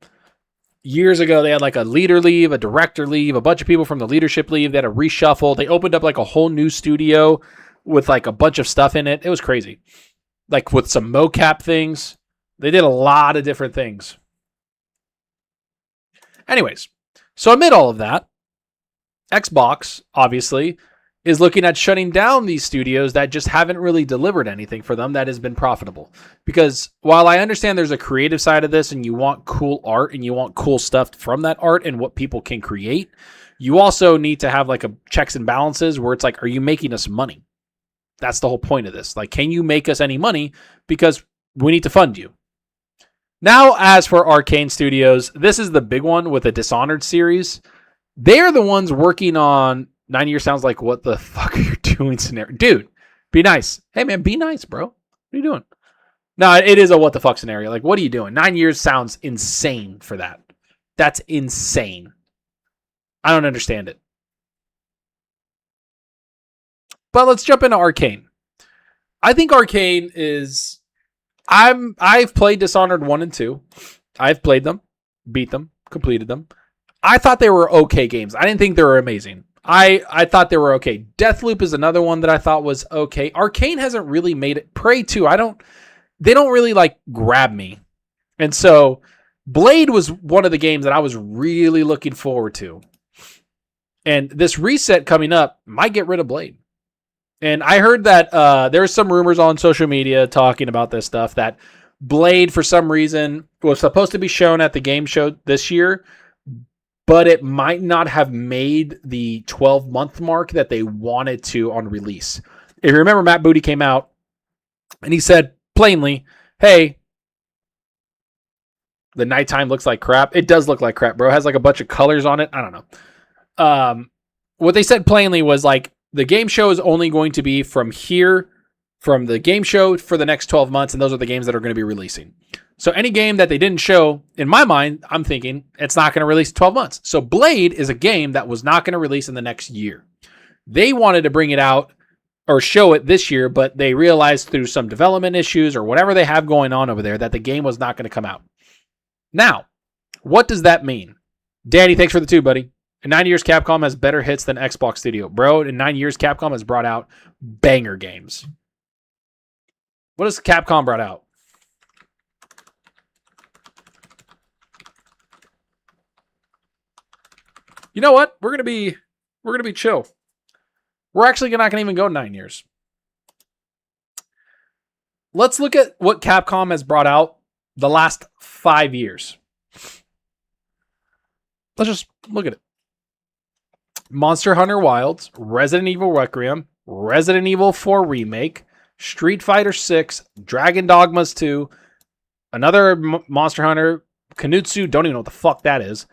Years ago, they had like a leader leave, a director leave, a bunch of people from the leadership leave. They had a reshuffle. They opened up like a whole new studio with like a bunch of stuff in it. It was crazy. Like with some mocap things. They did a lot of different things. Anyways, so amid all of that, Xbox, obviously, is looking at shutting down these studios that just haven't really delivered anything for them that has been profitable. Because while I understand there's a creative side of this and you want cool art and you want cool stuff from that art and what people can create, you also need to have like a checks and balances where it's like, are you making us money? That's the whole point of this. Like, can you make us any money? Because we need to fund you. Now, as for Arcane Studios, this is the big one with the Dishonored series. They're the ones working on 9 Years Sounds Like What the Fuck Are You Doing scenario. Dude, be nice. Hey, man, be nice, bro. What are you doing? No, it is a what the fuck scenario. Like, what are you doing? 9 years sounds insane for that. That's insane. I don't understand it. But let's jump into Arcane. I think Arcane is... I've played Dishonored 1 and 2. I've played them, beat them, completed them. I thought they were okay games. I didn't think they were amazing. I thought they were okay. Deathloop is another one that I thought was okay. Arcane hasn't really made it. Prey 2, they don't really like grab me. And so Blade was one of the games that I was really looking forward to. And this reset coming up might get rid of Blade. And I heard that there's some rumors on social media talking about this stuff, that Blade, for some reason, was supposed to be shown at the game show this year, but it might not have made the 12-month mark that they wanted to on release. If you remember, Matt Booty came out and he said plainly, hey, the nighttime looks like crap. It does look like crap, bro. It has like a bunch of colors on it. I don't know. What they said plainly was like, the game show is only going to be from here, from the game show for the next 12 months, and those are the games that are going to be releasing. So any game that they didn't show, in my mind, I'm thinking it's not going to release in 12 months. So Blade is a game that was not going to release in the next year. They wanted to bring it out or show it this year, but they realized through some development issues or whatever they have going on over there that the game was not going to come out. Now, what does that mean? Danny, thanks for the 2, buddy. In 9 years, Capcom has better hits than Xbox Studio. Bro, in 9 years, Capcom has brought out banger games. What has Capcom brought out? You know what? We're gonna be chill. We're actually not gonna even go 9 years. Let's look at what Capcom has brought out the last 5 years. Let's just look at it. Monster Hunter Wilds, Resident Evil Requiem, Resident Evil 4 Remake, Street Fighter 6, Dragon Dogmas 2, another Monster Hunter, Knutsu, don't even know what the fuck that is,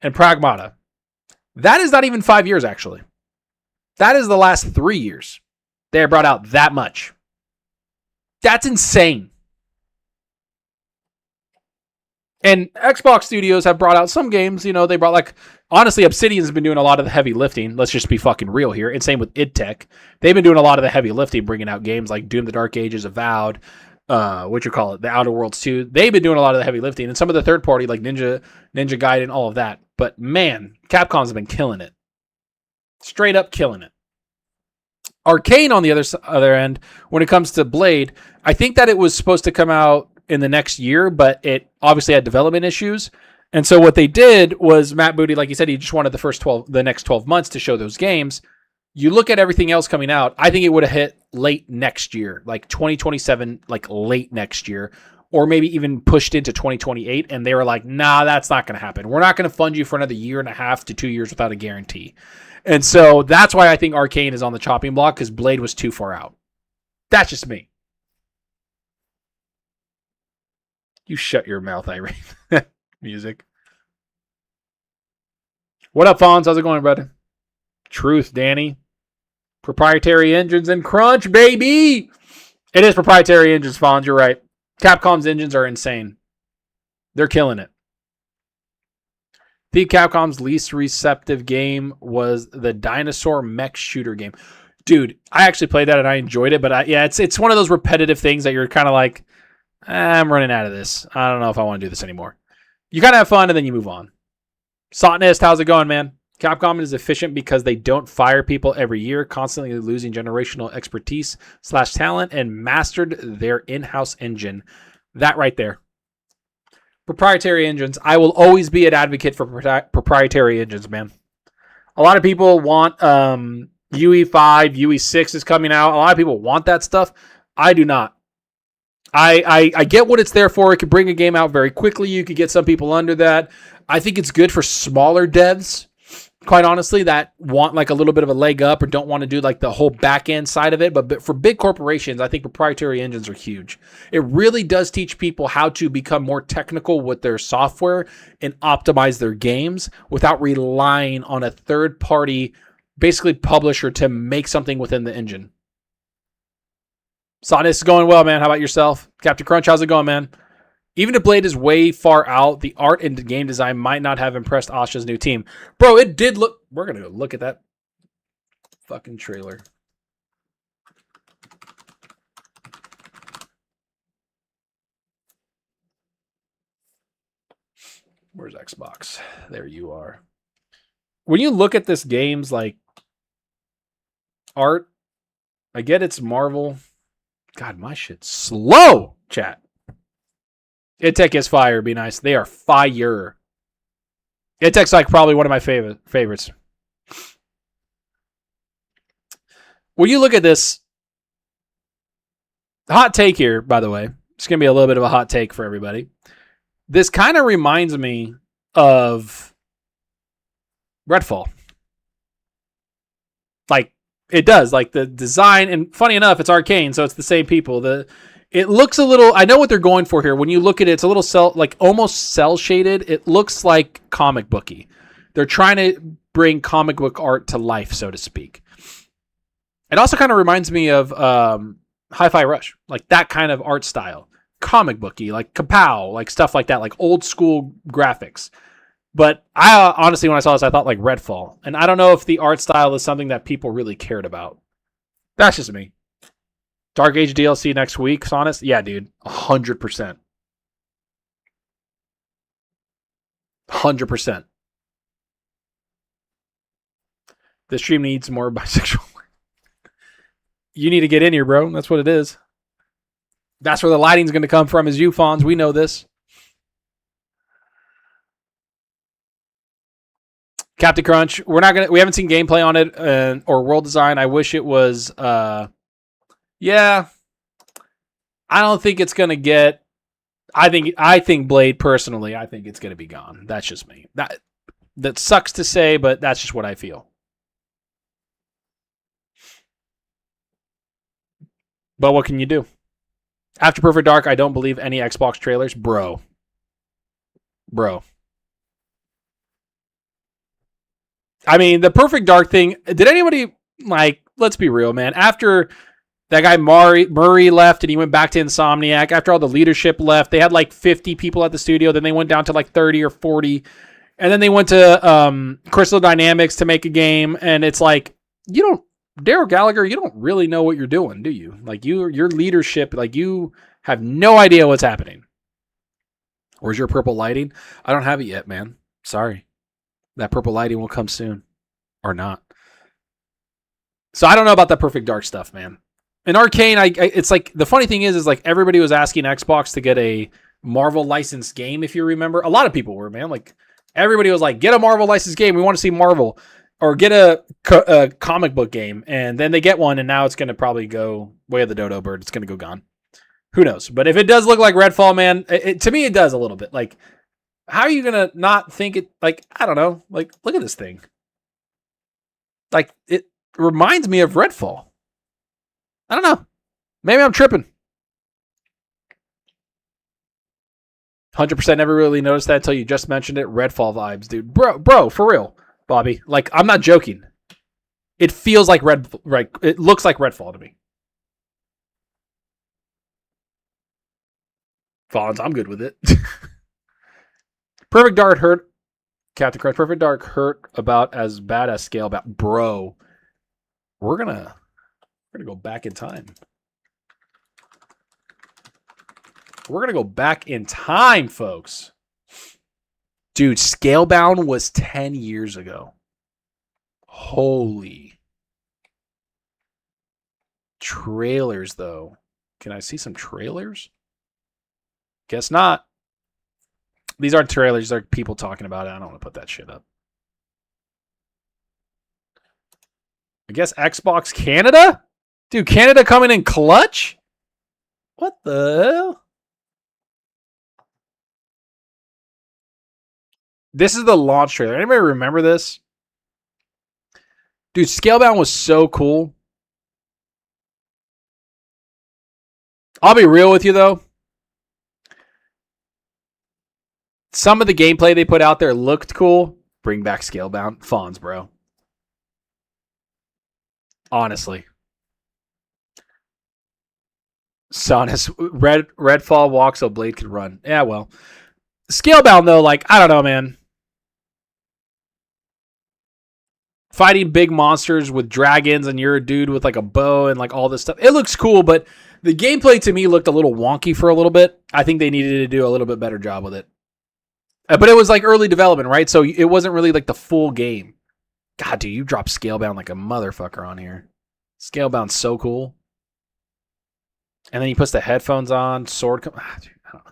and Pragmata. That is not even 5 years, actually. That is the last 3 years. They have brought out that much. That's insane. And Xbox Studios have brought out some games, you know, they brought like, honestly, Obsidian's been doing a lot of the heavy lifting. Let's just be fucking real here. And same with id Tech. They've been doing a lot of the heavy lifting, bringing out games like Doom the Dark Ages, Avowed, the Outer Worlds 2. They've been doing a lot of the heavy lifting. And some of the third party like Ninja Gaiden, all of that. But man, Capcom's been killing it. Straight up killing it. Arcane on the other end, when it comes to Blade, I think that it was supposed to come out in the next year, but it obviously had development issues. And so what they did was, Matt Booty, like you said, he just wanted the next 12 months to show those games. You look at everything else coming out, I think it would have hit late next year, like 2027, like late next year, or maybe even pushed into 2028. And they were like, nah, that's not going to happen. We're not going to fund you for another 1.5 to 2 years without a guarantee. And so that's why I think Arcane is on the chopping block, because Blade was too far out. That's just me. You shut your mouth, Irene. Music. What up, Fonz? How's it going, brother? Truth, Danny. Proprietary engines and crunch, baby! It is proprietary engines, Fonz. You're right. Capcom's engines are insane. They're killing it. I think Capcom's least receptive game was the dinosaur mech shooter game. Dude, I actually played that and I enjoyed it, but it's one of those repetitive things that you're kind of like, I'm running out of this. I don't know if I want to do this anymore. You kind of have fun and then you move on. Satanist, how's it going, man? Capcom is efficient because they don't fire people every year, constantly losing generational expertise / talent, and mastered their in-house engine. That right there. Proprietary engines. I will always be an advocate for proprietary engines, man. A lot of people want UE5, UE6 is coming out. A lot of people want that stuff. I do not. I get what it's there for. It could bring a game out very quickly. You could get some people under that. I think it's good for smaller devs, quite honestly, that want like a little bit of a leg up or don't want to do like the whole back end side of it. But for big corporations, I think proprietary engines are huge. It really does teach people how to become more technical with their software and optimize their games without relying on a third party, basically publisher, to make something within the engine. Sonus is going well, man. How about yourself? Captain Crunch, how's it going, man? Even if Blade is way far out, the art and the game design might not have impressed Asha's new team. Bro, it did look... We're going to go look at that fucking trailer. Where's Xbox? There you are. When you look at this game's like art, I get it's Marvel... God, my shit's slow, chat. IdTech is fire. Be nice. They are fire. IdTech's like probably one of my favorites. When you look at this, hot take here, by the way, it's going to be a little bit of a hot take for everybody. This kind of reminds me of Redfall. Like, it does, like the design, and funny enough, it's Arcane, so it's the same people. It looks a little. I know what they're going for here. When you look at it, it's a little almost cell shaded. It looks like comic booky. They're trying to bring comic book art to life, so to speak. It also kind of reminds me of Hi-Fi Rush, like that kind of art style, comic booky, like Kapow, like stuff like that, like old school graphics. But I honestly, when I saw this, I thought like Redfall. And I don't know if the art style is something that people really cared about. That's just me. Dark Age DLC next week, Sonus? Yeah, dude. 100%. 100%. This stream needs more bisexual. You need to get in here, bro. That's what it is. That's where the lighting's going to come from, is you, Fonz. We know this. Captain Crunch, we haven't seen gameplay on it or world design. I wish it was yeah. I don't think it's gonna get I think Blade personally, I think it's gonna be gone. That's just me. That sucks to say, but that's just what I feel. But what can you do? After Perfect Dark, I don't believe any Xbox trailers. Bro. I mean, the Perfect Dark thing, did anybody, like, let's be real, man. After that guy Murray left and he went back to Insomniac, after all the leadership left, they had like 50 people at the studio. Then they went down to like 30 or 40. And then they went to Crystal Dynamics to make a game. And it's like, Daryl Gallagher, you don't really know what you're doing, do you? Like, your leadership, like, you have no idea what's happening. Where's your purple lighting? I don't have it yet, man. Sorry. That purple lighting will come soon. Or not. So I don't know about that Perfect Dark stuff, man. In Arcane, it's like, the funny thing is like everybody was asking Xbox to get a Marvel licensed game, if you remember. A lot of people were, man. Like, everybody was like, get a Marvel licensed game. We want to see Marvel. Or get a comic book game. And then they get one, and now it's going to probably go way of the dodo bird. It's going to go gone. Who knows? But if it does look like Redfall, man, to me it does a little bit. Like, how are you going to not think it, like, I don't know. Like, look at this thing. Like, it reminds me of Redfall. I don't know. Maybe I'm tripping. 100% never really noticed that until you just mentioned it. Redfall vibes, dude. Bro, for real, Bobby. Like, I'm not joking. It feels like it looks like Redfall to me. Fonz, I'm good with it. Perfect Dark hurt. Captain Crunch. Perfect Dark hurt about as bad as Scalebound. Bro, we're gonna go back in time. We're gonna go back in time, folks. Dude, Scalebound was 10 years ago. Holy. Trailers, though. Can I see some trailers? Guess not. These aren't trailers. These are people talking about it. I don't want to put that shit up. I guess Xbox Canada? Dude, Canada coming in clutch? What the hell? This is the launch trailer. Anybody remember this? Dude, Scalebound was so cool. I'll be real with you, though. Some of the gameplay they put out there looked cool. Bring back Scalebound. Fawns, bro. Honestly. Sonus, Redfall walks so Blade could run. Yeah, well. Scalebound, though, like, I don't know, man. Fighting big monsters with dragons and you're a dude with like a bow and like all this stuff. It looks cool, but the gameplay to me looked a little wonky for a little bit. I think they needed to do a little bit better job with it. But it was like early development, right? So it wasn't really like the full game. God, dude, you dropped Scalebound like a motherfucker on here. Scalebound's so cool. And then he puts the headphones on, sword. Dude, I don't know.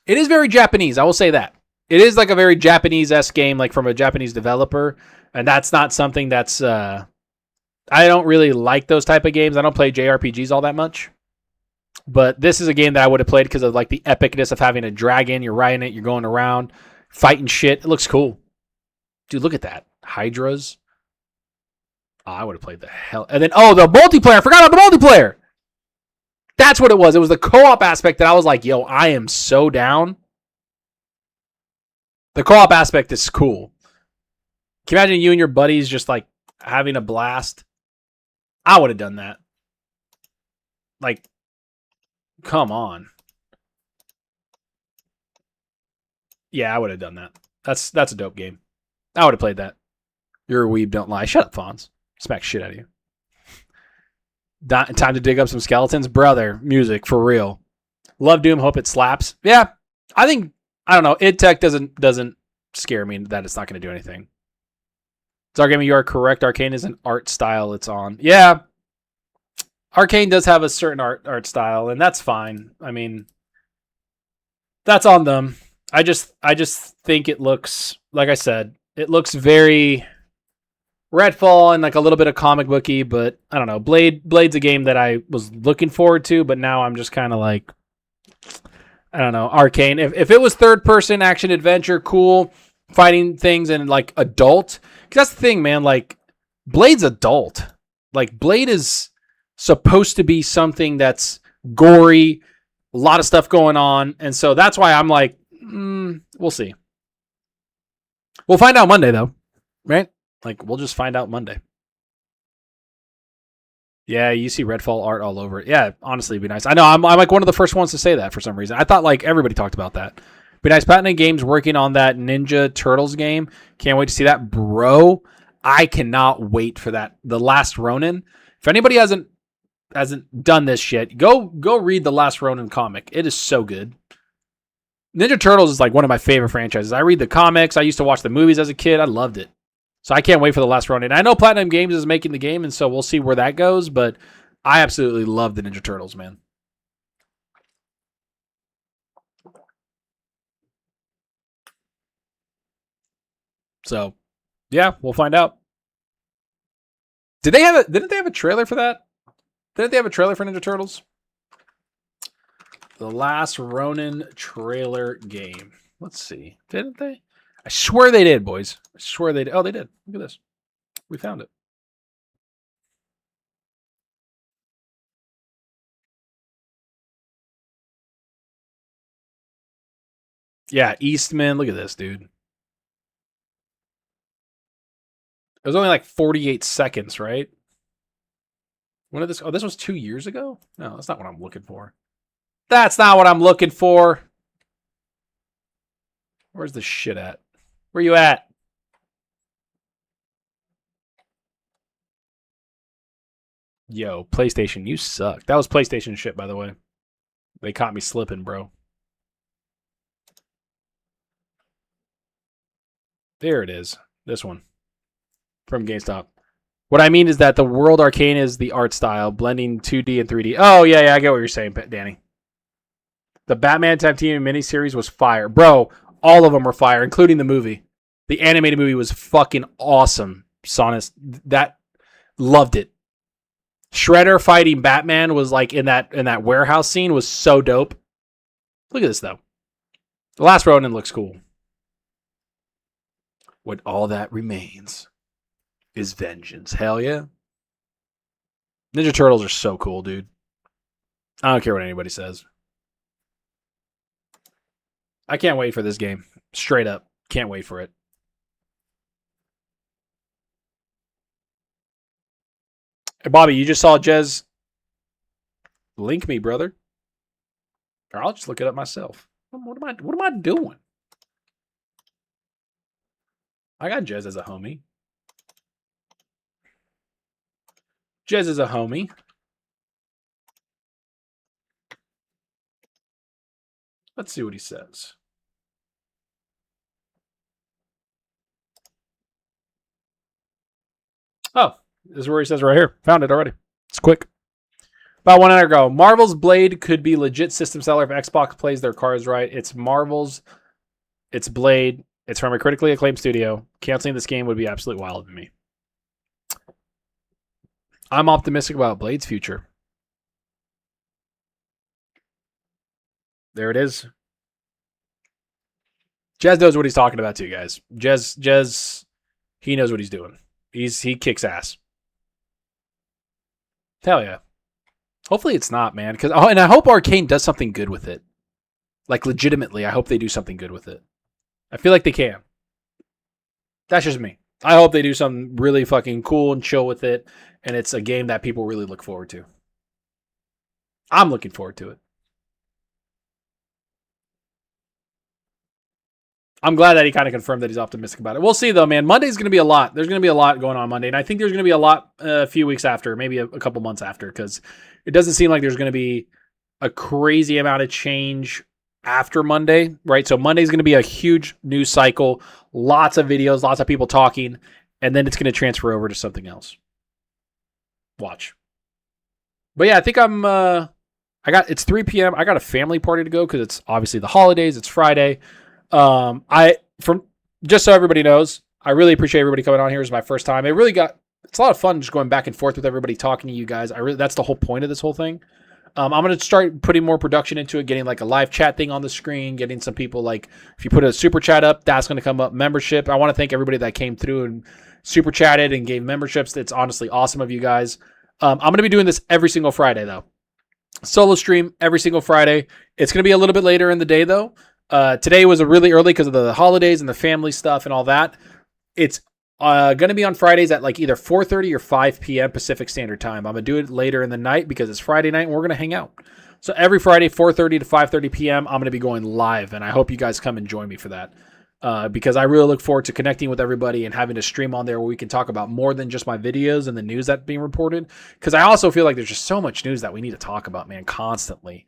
It is very Japanese, I will say that. It is like a very Japanese-esque game, like from a Japanese developer. And that's not something that's... I don't really like those type of games. I don't play JRPGs all that much. But this is a game that I would have played because of like the epicness of having a dragon. You're riding it. You're going around, fighting shit. It looks cool. Dude, look at that. Hydras. Oh, I would have played the hell. And then, the multiplayer. I forgot about the multiplayer. That's what it was. It was the co-op aspect that I was like, yo, I am so down. The co-op aspect is cool. Can you imagine you and your buddies just like having a blast? I would have done that. Like, come on. Yeah, I would have done that. That's a dope game. I would have played that. You're a weeb, don't lie. Shut up, Fonz. Smack shit out of you. Time to dig up some skeletons? Brother, music, for real. Love Doom, hope it slaps. Yeah, I don't know. Id Tech doesn't scare me that it's not going to do anything. Zargaming, you are correct. Arcane is an art style it's on. Yeah. Arcane does have a certain art style, and that's fine. I mean, that's on them. I just think it looks, like I said, it looks very Redfall and like a little bit of comic booky, but I don't know. Blade's a game that I was looking forward to, but now I'm just kind of like, I don't know. Arcane. If it was third person action adventure, cool, fighting things and like adult, because that's the thing, man. Like Blade's adult. Like Blade is supposed to be something that's gory, a lot of stuff going on, and so that's why I'm like, we'll see. We'll find out Monday though, right? Like we'll just find out Monday. Yeah, you see Redfall art all over it. Yeah, honestly, it'd be nice. I know I'm like one of the first ones to say that for some reason. I thought like everybody talked about that. Be nice. Platinum Games working on that Ninja Turtles game. Can't wait to see that, bro. I cannot wait for that. The Last Ronin. If anybody hasn't done this yet, go read the Last Ronin comic. It is so good. Ninja Turtles is like one of my favorite franchises. I read the comics. I used to watch the movies as a kid. I loved it. So I can't wait for the Last Ronin. I know Platinum Games is making the game, and so we'll see where that goes, but I absolutely love the Ninja Turtles, man. So, yeah, we'll find out. Didn't they have a trailer for that? Didn't they have a trailer for Ninja Turtles? The Last Ronin trailer game. Let's see. Didn't they? I swear they did, boys. I swear they did. Oh, they did. Look at this. We found it. Yeah, Eastman. Look at this, dude. It was only like 48 seconds, right? When did this? Oh, this was 2 years ago? No, that's not what I'm looking for. That's not what I'm looking for. Where's the shit at? Where you at? Yo, PlayStation, you suck. That was PlayStation shit, by the way. They caught me slipping, bro. There it is. This one from GameStop. What I mean is that the World Arcane is the art style, blending 2D and 3D. Oh, yeah, I get what you're saying, Danny. The Batman Tag Team miniseries was fire. Bro, all of them were fire, including the movie. The animated movie was fucking awesome. Sonus, that loved it. Shredder fighting Batman was like in that warehouse scene was so dope. Look at this though. The Last Ronin looks cool. What all that remains is vengeance. Hell yeah. Ninja Turtles are so cool, dude. I don't care what anybody says. I can't wait for this game. Straight up. Can't wait for it. Hey, Bobby, you just saw Jez link me, brother. Or I'll just look it up myself. What am I doing? I got Jez as a homie. Jez is a homie. Let's see what he says. Oh, this is where he says right here. Found it already. It's quick. About 1 hour ago. Marvel's Blade could be legit system seller if Xbox plays their cards right. It's Marvel's. It's Blade. It's from a critically acclaimed studio. Canceling this game would be absolutely wild to me. I'm optimistic about Blade's future. There it is. Jez knows what he's talking about too, guys. Jez, he knows what he's doing. He kicks ass. Hell yeah. Hopefully it's not, man. And I hope Arcane does something good with it. Like legitimately, I hope they do something good with it. I feel like they can. That's just me. I hope they do something really fucking cool and chill with it, and it's a game that people really look forward to. I'm looking forward to it. I'm glad that he kind of confirmed that he's optimistic about it. We'll see, though, man. Monday's going to be a lot. There's going to be a lot going on Monday, and I think there's going to be a lot a few weeks after, maybe a couple months after, because it doesn't seem like there's going to be a crazy amount of change after Monday, right? So Monday's going to be a huge news cycle, lots of videos, lots of people talking, and then it's going to transfer over to something else. Watch. But yeah, I think it's 3 p.m. I got a family party to go because it's obviously the holidays. It's Friday. Just so everybody knows, I really appreciate everybody coming on here. It's my first time. It's a lot of fun just going back and forth with everybody, talking to you guys. That's the whole point of this whole thing. I'm going to start putting more production into it, getting like a live chat thing on the screen, getting some people like, if you put a super chat up, that's going to come up. Membership. I want to thank everybody that came through and super chatted and gave memberships. It's honestly awesome of you guys. I'm going to be doing this every single Friday though. Solo stream every single Friday. It's going to be a little bit later in the day though. Today was a really early because of the holidays and the family stuff and all that. It's going to be on Fridays at like either 4:30 or 5 p.m. Pacific Standard Time. I'm going to do it later in the night because it's Friday night and we're going to hang out. So every Friday, 4:30 to 5:30 p.m., I'm going to be going live, and I hope you guys come and join me for that. Because I really look forward to connecting with everybody and having a stream on there where we can talk about more than just my videos and the news that's being reported. Because I also feel like there's just so much news that we need to talk about, man, constantly.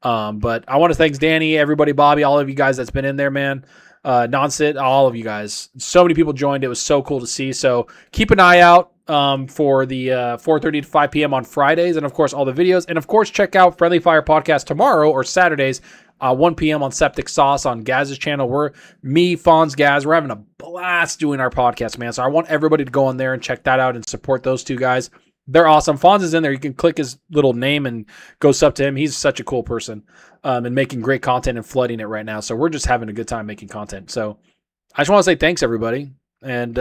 But I want to thank Danny, everybody, Bobby, all of you guys that's been in there, man. Nonsit, all of you guys. So many people joined. It was so cool to see. So keep an eye out for the 4:30 to 5 p.m. on Fridays, and of course all the videos. And of course check out Friendly Fire Podcast tomorrow or Saturdays, 1 p.m. on Septic Sauce on Gaz's channel. Fonz, Gaz, we're having a blast doing our podcast, man. So I want everybody to go on there and check that out and support those two guys. They're awesome. Fonz is in there. You can click his little name and go sub to him. He's such a cool person and making great content and flooding it right now. So we're just having a good time making content. So I just want to say thanks, everybody. And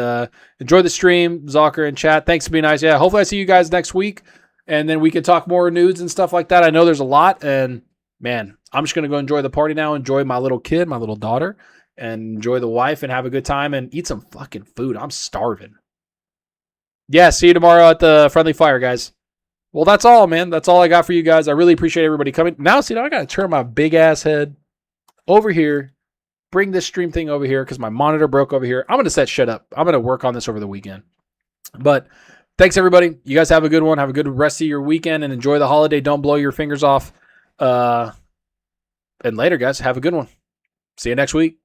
enjoy the stream, Zocker and chat. Thanks for being nice. Yeah, hopefully I see you guys next week. And then we can talk more news and stuff like that. I know there's a lot. And, man, I'm just going to go enjoy the party now, enjoy my little kid, my little daughter, and enjoy the wife and have a good time and eat some fucking food. I'm starving. Yeah, see you tomorrow at the Friendly Fire, guys. Well, that's all, man. That's all I got for you guys. I really appreciate everybody coming. Now, see, I got to turn my big-ass head over here, bring this stream thing over here because my monitor broke over here. I'm going to set shit up. I'm going to work on this over the weekend. But thanks, everybody. You guys have a good one. Have a good rest of your weekend and enjoy the holiday. Don't blow your fingers off. And later, guys. Have a good one. See you next week.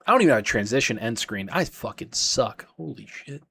I don't even have a transition end screen. I fucking suck. Holy shit.